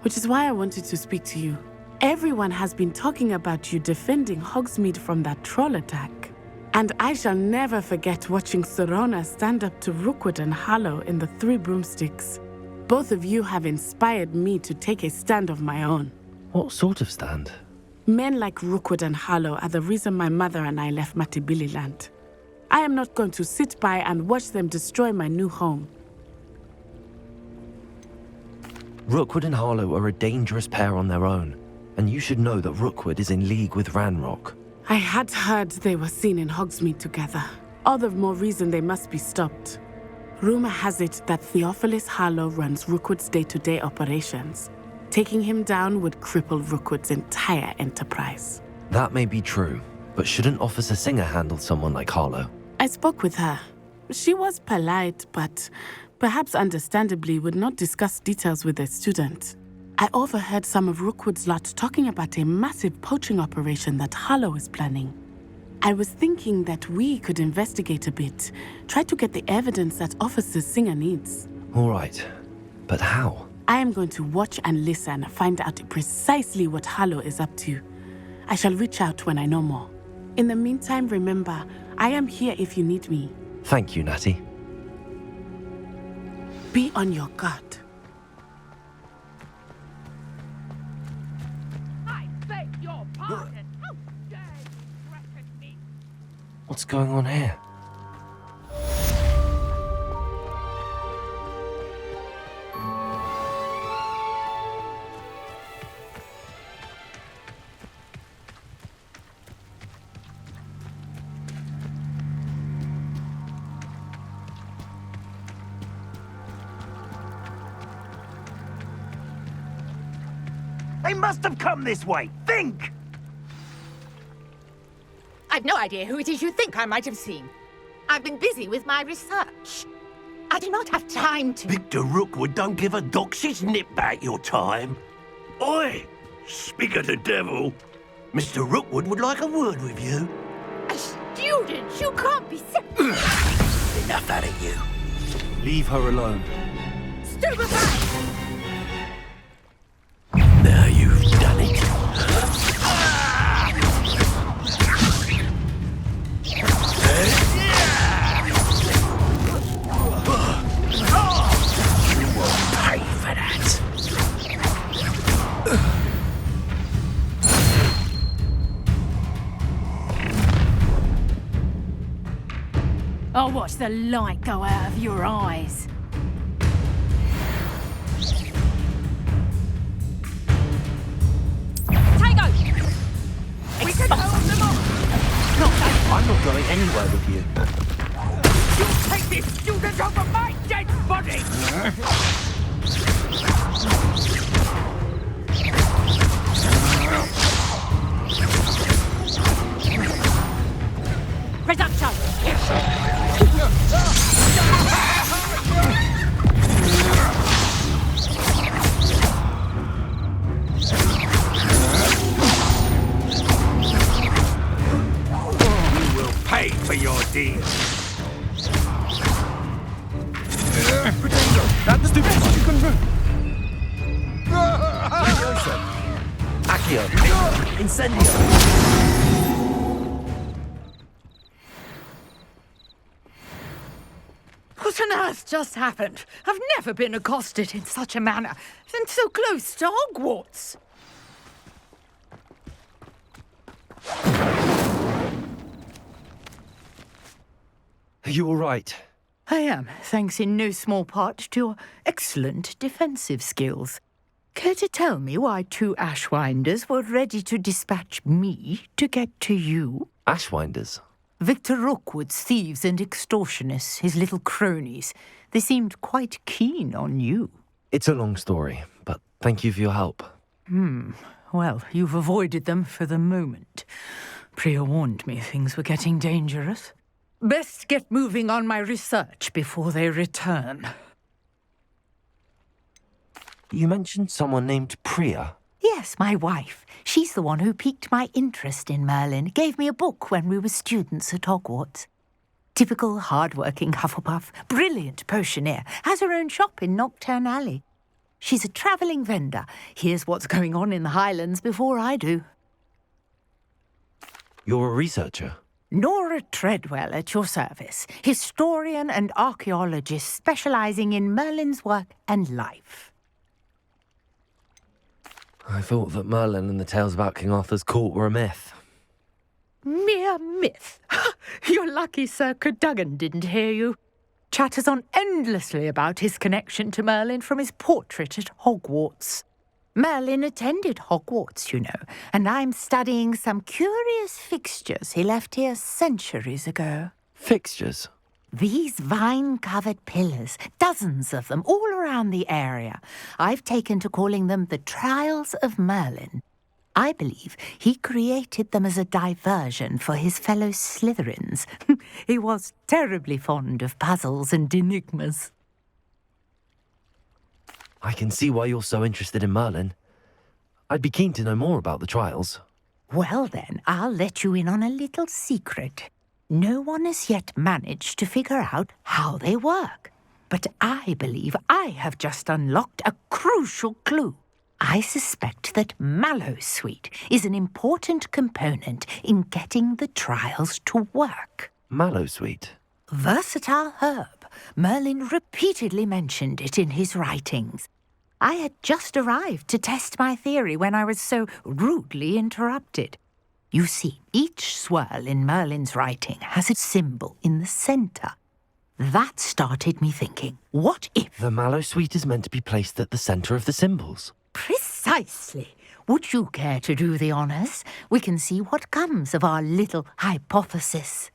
S8: Which is why I wanted to speak to you. Everyone has been talking about you defending Hogsmeade from that troll attack. And I shall never forget watching Sorona stand up to Rookwood and Harlow in the Three Broomsticks. Both of you have inspired me to take a stand of my own.
S3: What sort of stand?
S8: Men like Rookwood and Harlow are the reason my mother and I left Matibili Land. I am not going to sit by and watch them destroy my new home.
S3: Rookwood and Harlow are a dangerous pair on their own, and you should know that Rookwood is in league with Ranrock.
S8: I had heard they were seen in Hogsmeade together. All the more reason they must be stopped. Rumor has it that Theophilus Harlow runs Rookwood's day-to-day operations. Taking him down would cripple Rookwood's entire enterprise.
S3: That may be true, but shouldn't Officer Singer handle someone like Harlow?
S8: I spoke with her. She was polite, but perhaps understandably would not discuss details with a student. I overheard some of Rookwood's lot talking about a massive poaching operation that Harlow is planning. I was thinking that we could investigate a bit, try to get the evidence that Officer Singer needs.
S3: All right, but how?
S8: I am going to watch and listen, find out precisely what Harlow is up to. I shall reach out when I know more. In the meantime, remember, I am here if you need me.
S3: Thank you, Natty.
S8: Be on your guard.
S7: I beg your pardon. How dare you threaten me?
S3: What's going on here?
S2: They must have come this way. Think!
S7: I've no idea who it is you think I might have seen.
S20: I've been busy with my research. I do not have time to...
S21: Victor Rookwood don't give a dox's nip back your time. Oi! Speak of the devil. Mr. Rookwood would like a word with you.
S20: A student? You can't be...
S21: Enough out of you.
S2: Leave her alone.
S20: Stupefy!
S21: Now you've done it. You will pay for that.
S10: I'll watch the light go out of your eyes.
S20: We can hold them off!
S3: I'm not going anywhere with you.
S7: You take this student over my dead body!
S10: Reduction!
S21: You will pay for your deeds.
S3: That's the best you can do. Accio. Incendio.
S6: What on earth just happened? I've never been accosted in such a manner, and so close to Hogwarts.
S3: Are you all right?
S6: I am, thanks in no small part to your excellent defensive skills. Care to tell me why 2 Ashwinders were ready to dispatch me to get to you?
S3: Ashwinders?
S6: Victor Rookwood's thieves and extortionists, his little cronies. They seemed quite keen on you.
S3: It's a long story, but thank you for your help.
S6: Well, you've avoided them for the moment. Priya warned me things were getting dangerous. Best get moving on my research before they return.
S3: You mentioned someone named Priya.
S6: Yes, my wife. She's the one who piqued my interest in Merlin, gave me a book when we were students at Hogwarts. Typical hard-working Hufflepuff, brilliant potioneer, has her own shop in Nocturne Alley. She's a travelling vendor, hears what's going on in the Highlands before I do.
S3: You're a researcher?
S6: Nora Treadwell at your service, historian and archaeologist specialising in Merlin's work and life.
S3: I thought that Merlin and the tales about King Arthur's court were a myth.
S6: Mere myth. You're lucky Sir Cadogan didn't hear you. Chatters on endlessly about his connection to Merlin from his portrait at Hogwarts. Merlin attended Hogwarts, you know, and I'm studying some curious fixtures he left here centuries ago.
S3: Fixtures?
S6: These vine-covered pillars, dozens of them, all around the area. I've taken to calling them the Trials of Merlin. I believe he created them as a diversion for his fellow Slytherins. He was terribly fond of puzzles and enigmas.
S3: I can see why you're so interested in Merlin. I'd be keen to know more about the trials.
S6: Well then, I'll let you in on a little secret. No one has yet managed to figure out how they work. But I believe I have just unlocked a crucial clue. I suspect that Mallowsweet is an important component in getting the trials to work.
S3: Mallowsweet?
S6: Versatile herb. Merlin repeatedly mentioned it in his writings. I had just arrived to test my theory when I was so rudely interrupted. You see, each swirl in Merlin's writing has a symbol in the centre. That started me thinking, what if...
S3: The Mallowsweet is meant to be placed at the centre of the symbols.
S6: Precisely. Would you care to do the honours? We can see what comes of our little hypothesis.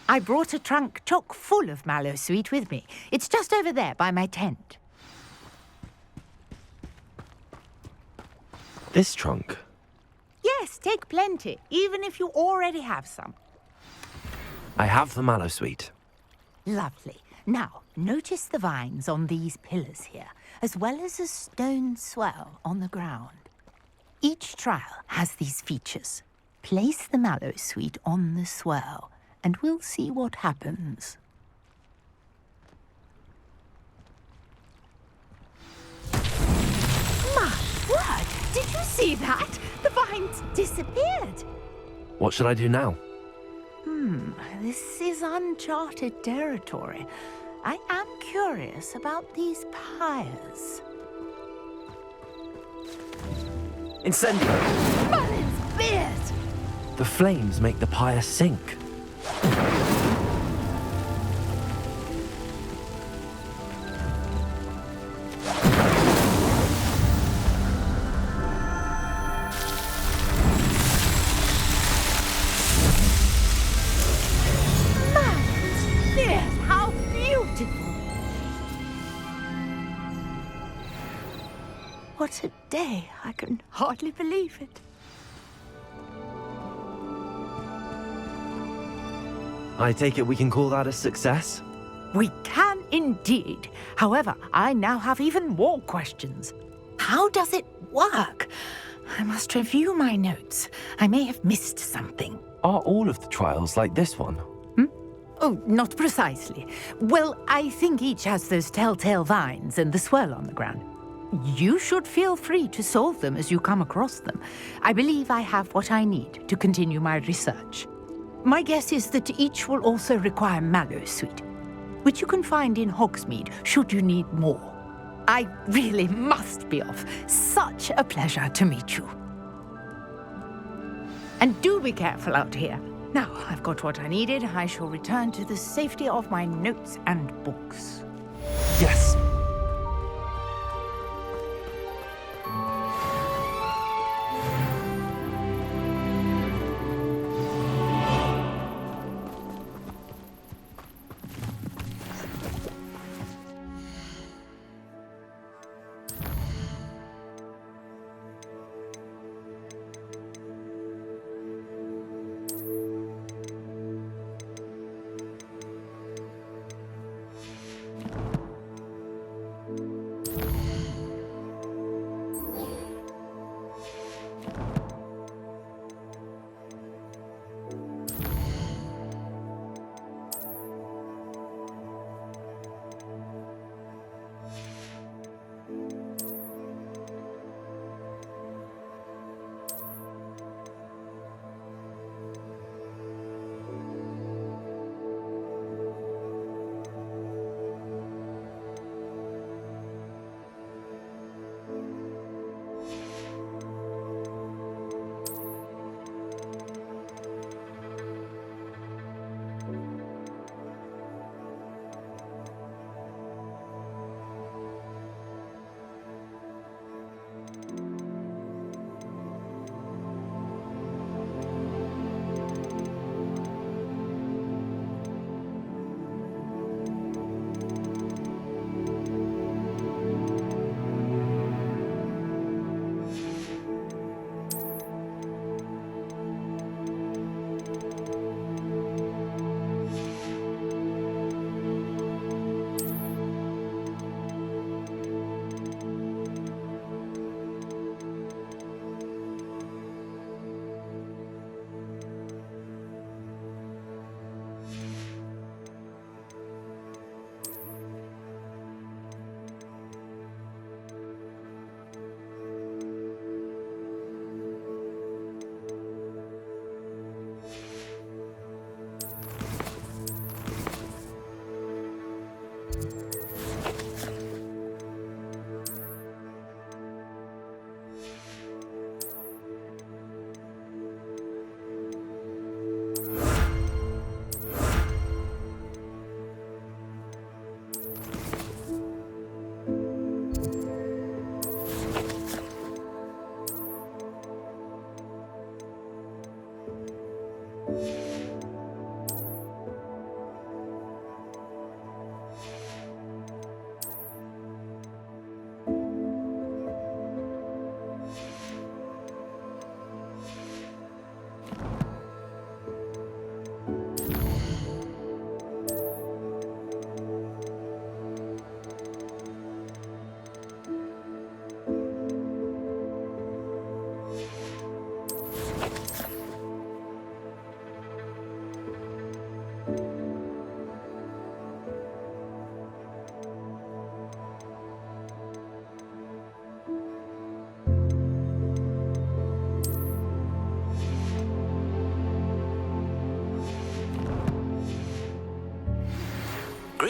S6: I brought a trunk chock full of Mallowsweet with me. It's just over there by my tent.
S3: This trunk?
S6: Yes, take plenty, even if you already have some.
S3: I have the mallow sweet.
S20: Lovely. Now, notice the vines on these pillars here, as well as a stone swell on the ground. Each trial has these features. Place the mallow sweet on the swell, and we'll see what happens. My word! Did you see that? The vines disappeared.
S3: What should I do now?
S20: This is uncharted territory. I am curious about these pyres.
S3: Incendio!
S20: Merlin's beard!
S3: The flames make the pyre sink.
S20: How beautiful! What a day! I can hardly believe it.
S3: I take it we can call that a success?
S20: We can indeed. However, I now have even more questions. How does it work? I must review my notes. I may have missed something.
S3: Are all of the trials like this one?
S20: Oh, not precisely. Well, I think each has those telltale vines and the swirl on the ground. You should feel free to solve them as you come across them. I believe I have what I need to continue my research. My guess is that each will also require mallow sweet, which you can find in Hogsmeade should you need more. I really must be off. Such a pleasure to meet you. And do be careful out here. Now, I've got what I needed. I shall return to the safety of my notes and books.
S3: Yes!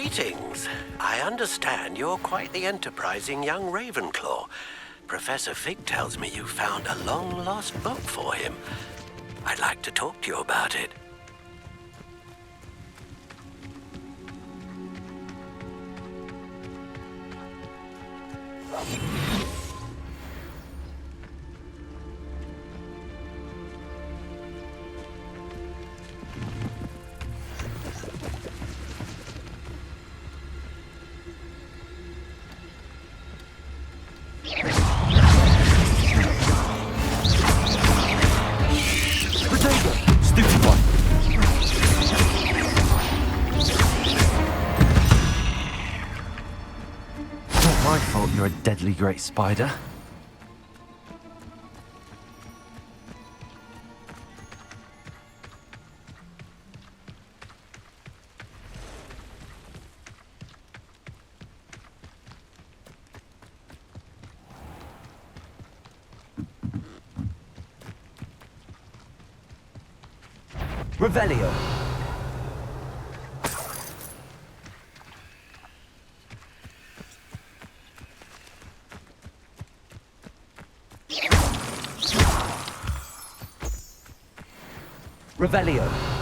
S21: Greetings. I understand you're quite the enterprising young Ravenclaw. Professor Fig tells me you found a long-lost book for him. I'd like to talk to you about it.
S3: You're a deadly great spider. Revelio. Revelio.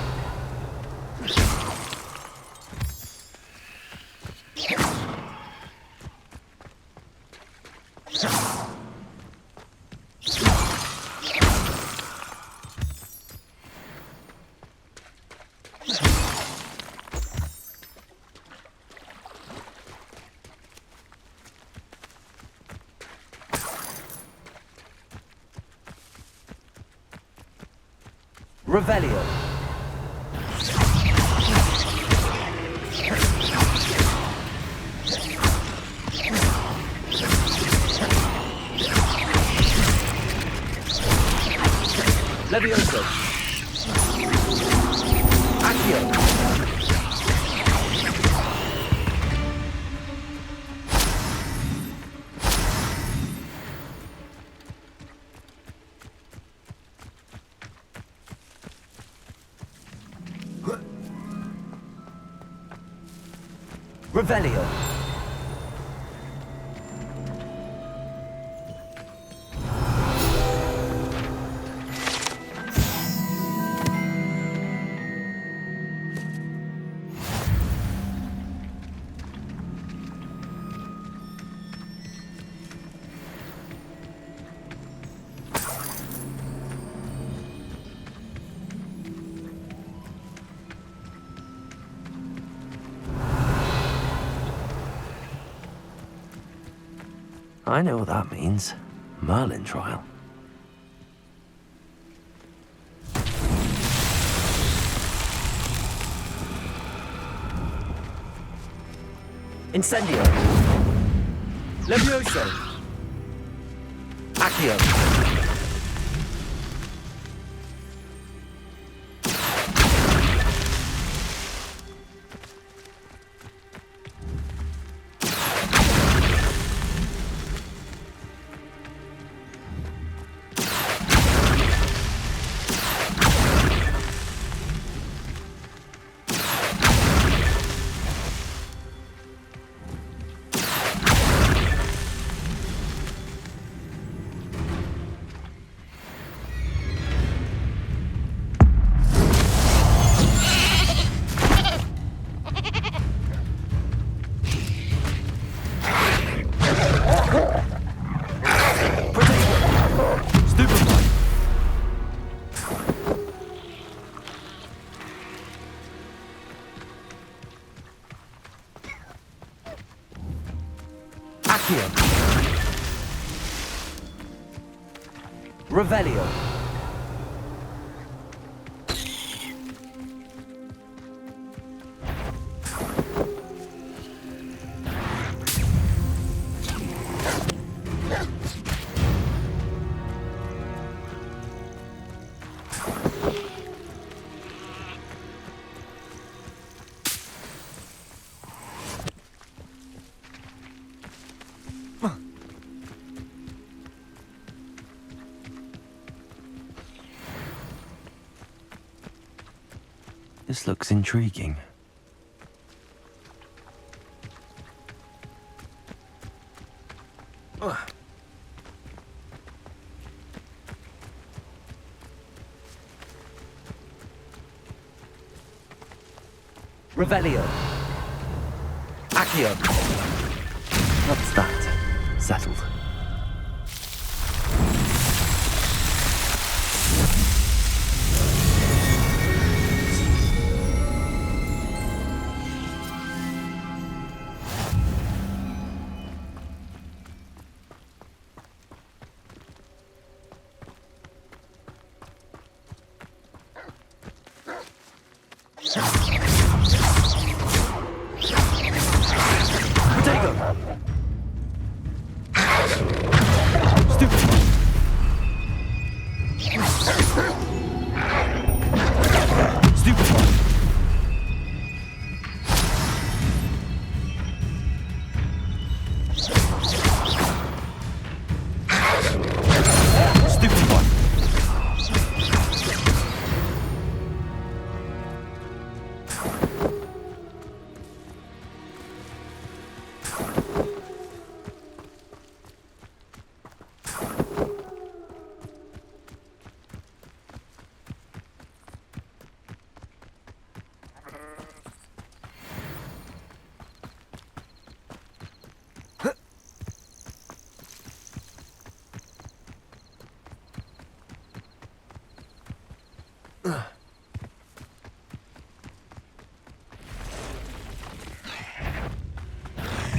S3: Revelio. Levioso. Accio. Revelio. I know what that means. Merlin trial. Incendio. Levioso. Accio. Revelio. This looks intriguing. Revelio. Accio. That's that. Settled.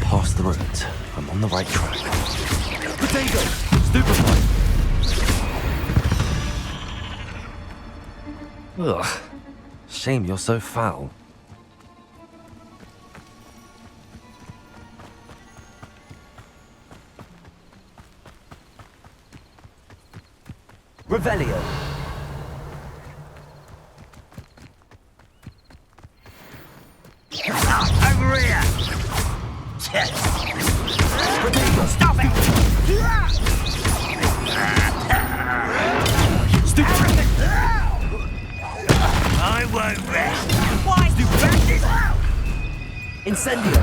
S3: Past the roads. I'm on the right track. Potato! Stupefy! Ugh. Shame you're so foul. Revelio.
S15: Over here! Stop it! Stupid! I won't rest! Why stupid?
S3: Incendio.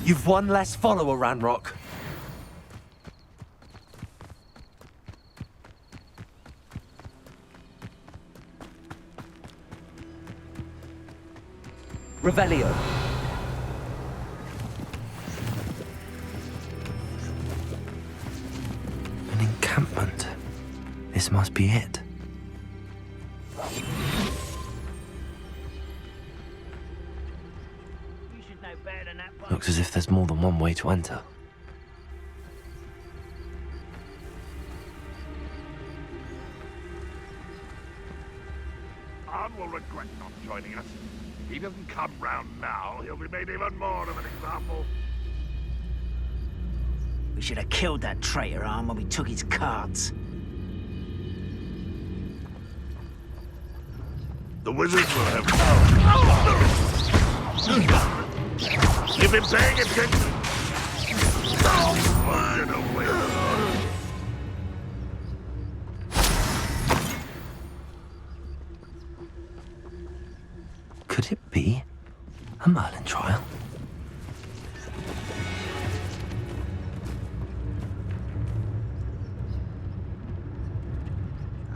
S3: You've one less follower, Ranrock. Revelio. An encampment. This must be it. Looks as if there's more than one way to enter.
S5: Arn will regret not joining us. If he doesn't come round now, he'll be made even more of an example.
S15: We should have killed that traitor, Arn, when we took his cards.
S5: The wizards will have... You've been paying attention? Get away.
S3: Could it be a Merlin trial?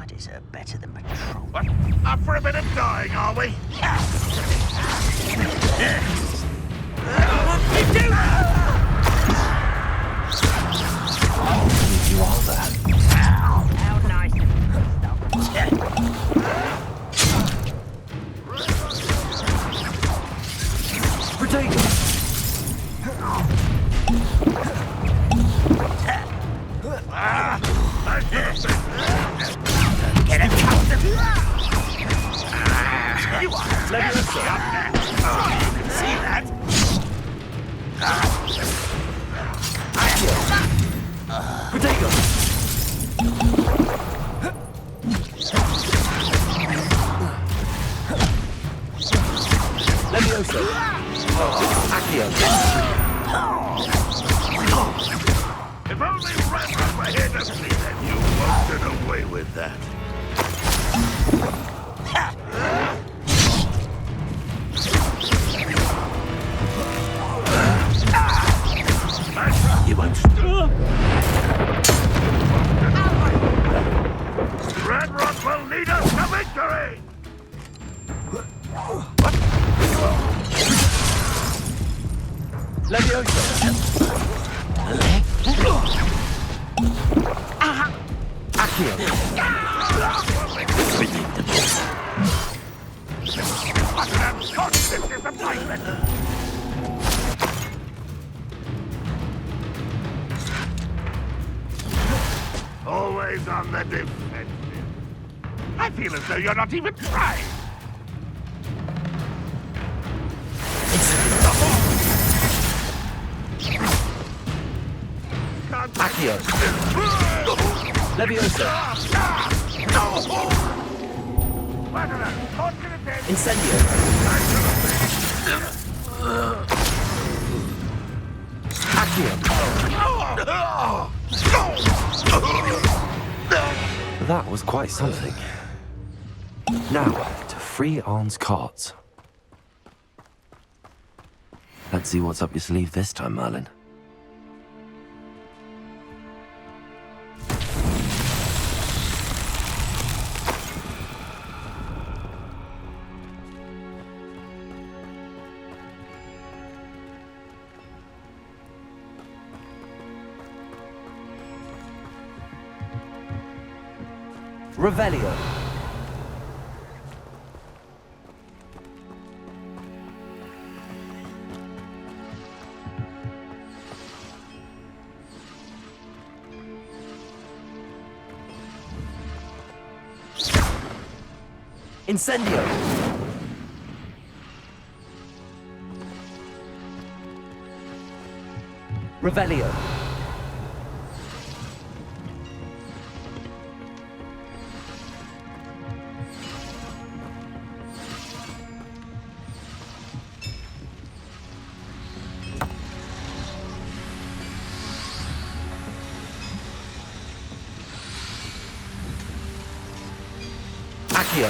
S15: I deserve better than patrol.
S5: What? Up for a bit of dying, are we?
S3: You are that.
S15: How nice.
S3: Potato.
S15: Get him, Captain!
S5: You are Leviosa. You can see that.
S3: Potato. Leviosa. Accio.
S5: If only Ranrock were here to see that you won't get away with that.
S3: Leviosa! Accio!
S5: What an unconscious disappointment! Always on the defensive. I feel as though you're not even trying.
S3: Accio! Leviosa! Incendio! Accio! That was quite something. Now, to free Arn's cards. Let's see what's up your sleeve this time, Merlin. Revelio. Incendio. Revelio. Accio.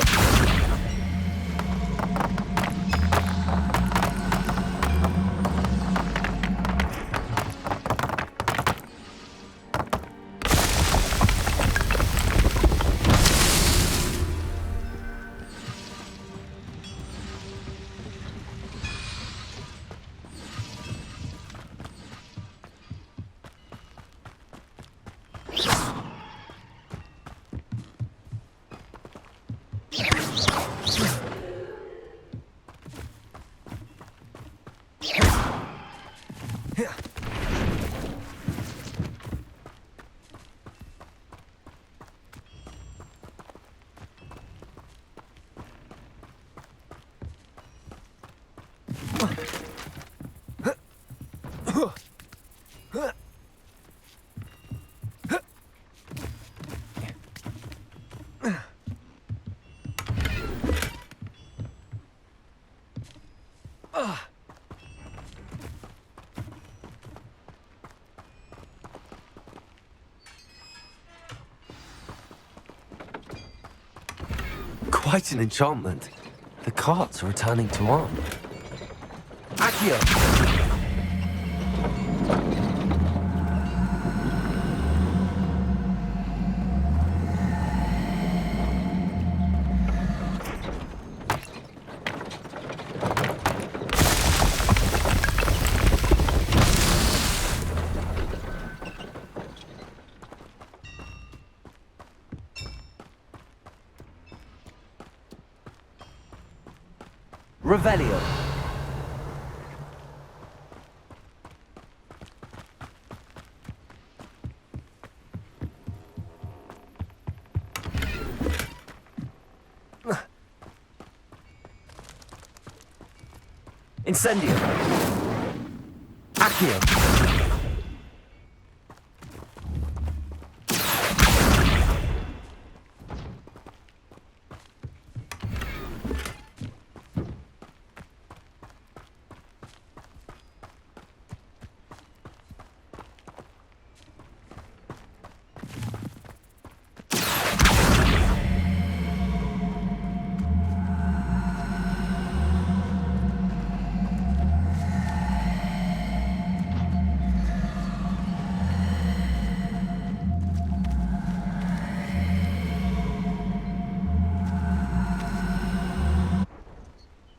S3: Quite an enchantment. The carts are returning to Arn. Accio! Revelio. Incendio. Accio.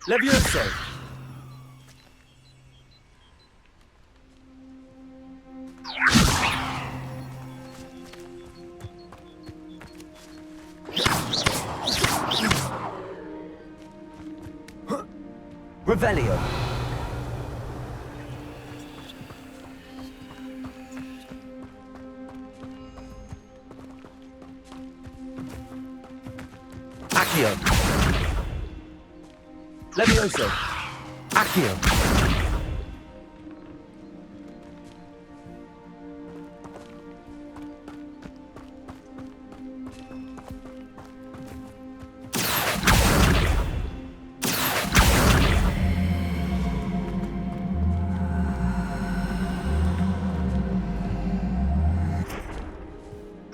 S3: Levioso. Revelio. Accio. Levioso. Accio.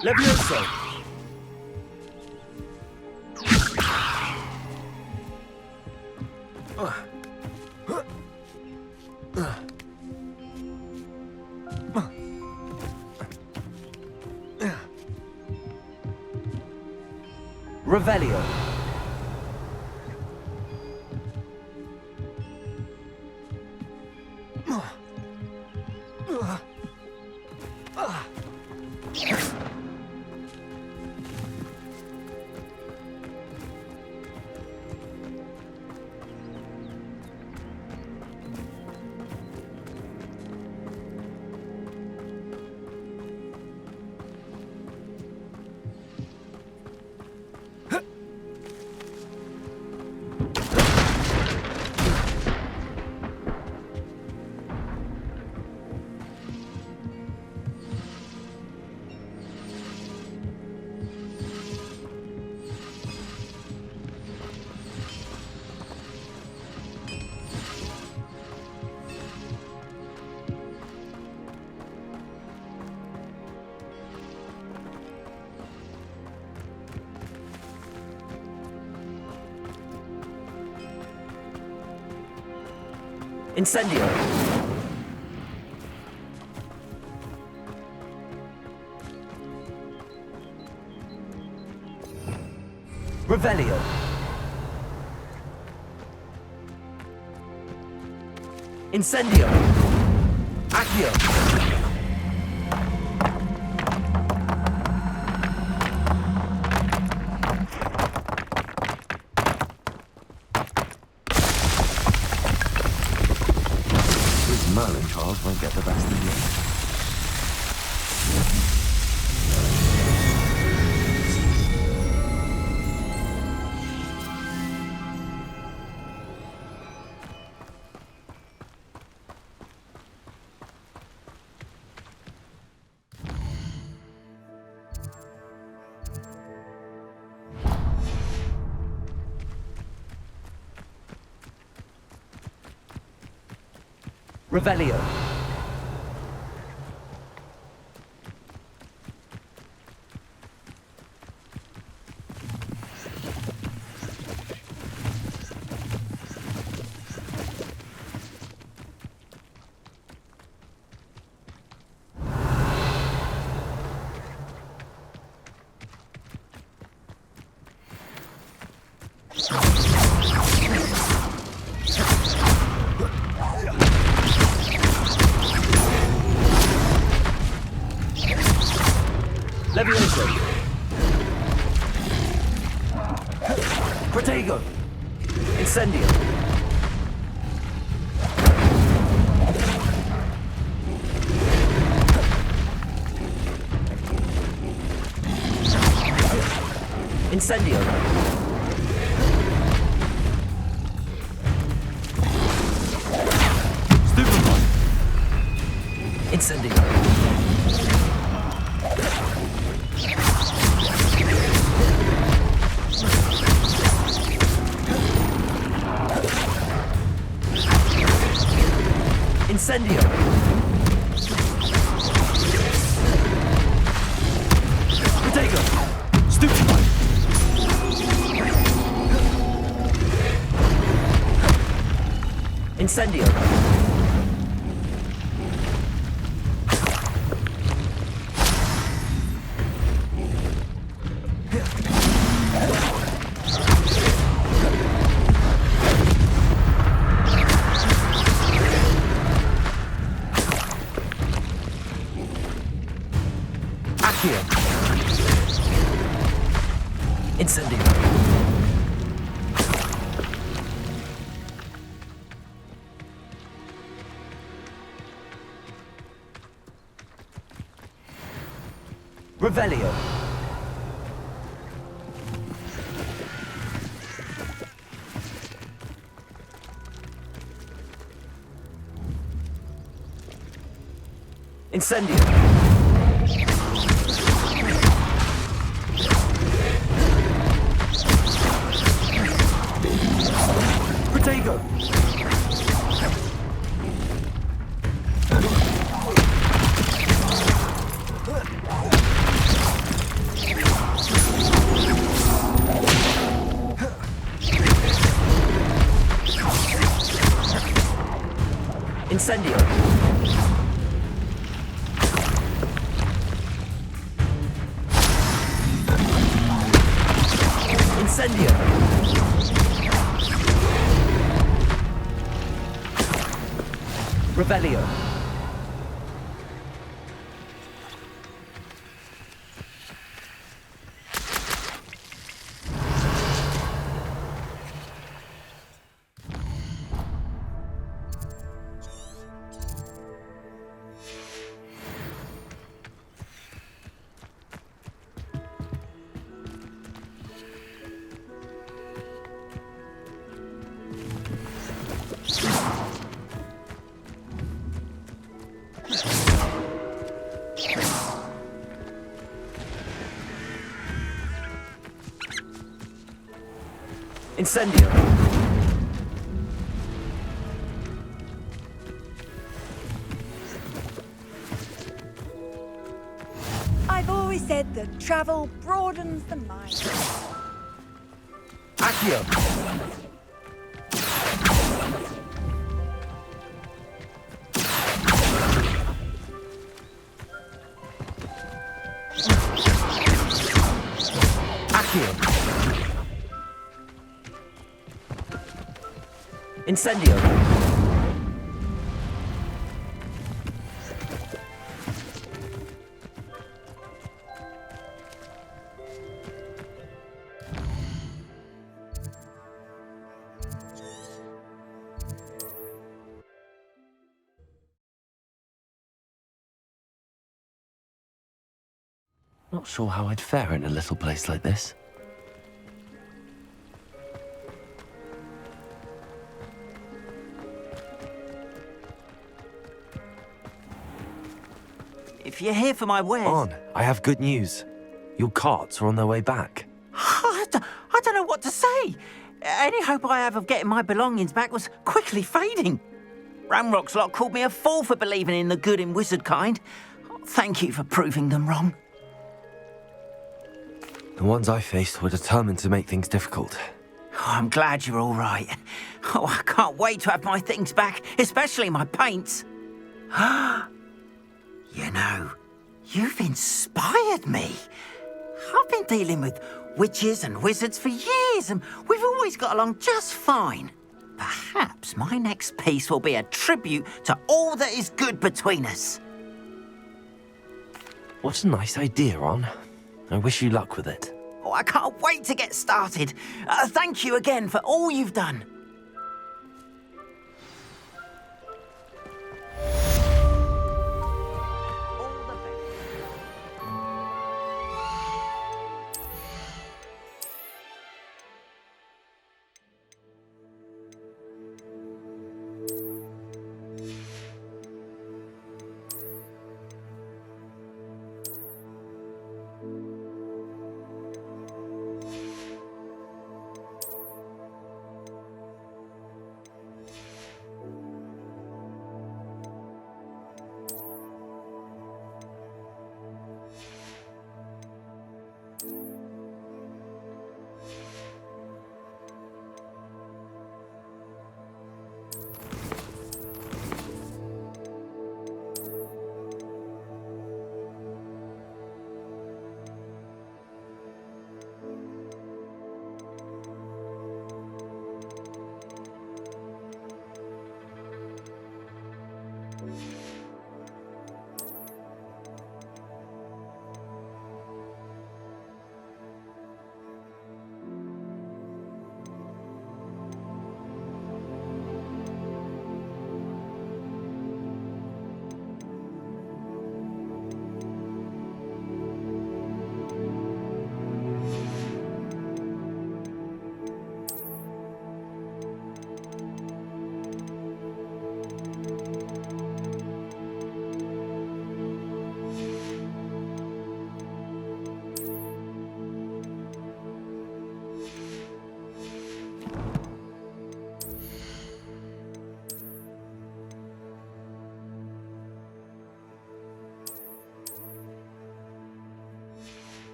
S3: Levioso. Revelio. Incendio. Revelio. Incendio. Accio. Merlin trials won't get the best of you. Revelio. Levioso. Protego. Incendio. Incendio. Stupefy. Incendio. Incendio. Protego. Stupefy. Incendio. Accio. Incendio. Revelio. Incendio. Protego. Incendio. Incendio. Revelio. Incendio.
S18: I've always said that travel broadens the mind.
S3: Accio. Accio. Incendio. Not sure how I'd fare in a little place like this.
S15: If you're here for my wares...
S3: On, I have good news. Your carts are on their way back.
S15: I don't know what to say. Any hope I have of getting my belongings back was quickly fading. Ramrock's lot called me a fool for believing in the good in wizard kind. Thank you for proving them wrong.
S3: The ones I faced were determined to make things difficult.
S15: Oh, I'm glad you're all right. Oh, I can't wait to have my things back, especially my paints. You know, you've inspired me. I've been dealing with witches and wizards for years, and we've always got along just fine. Perhaps my next piece will be a tribute to all that is good between us.
S3: What a nice idea, Ron. I wish you luck with it.
S15: Oh, I can't wait to get started. Thank you again for all you've done.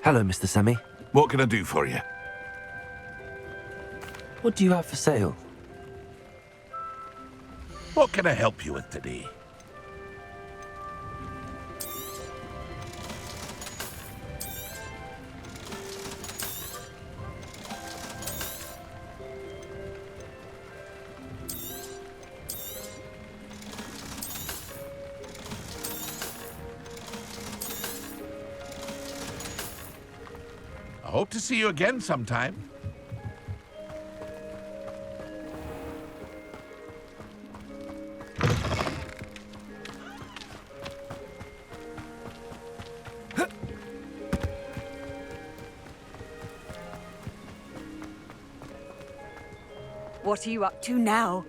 S3: Hello, Mr. Semi.
S19: What can I do for you?
S3: What do you have for sale?
S5: What can I help you with today? I hope to see you again sometime.
S18: What are you up to now?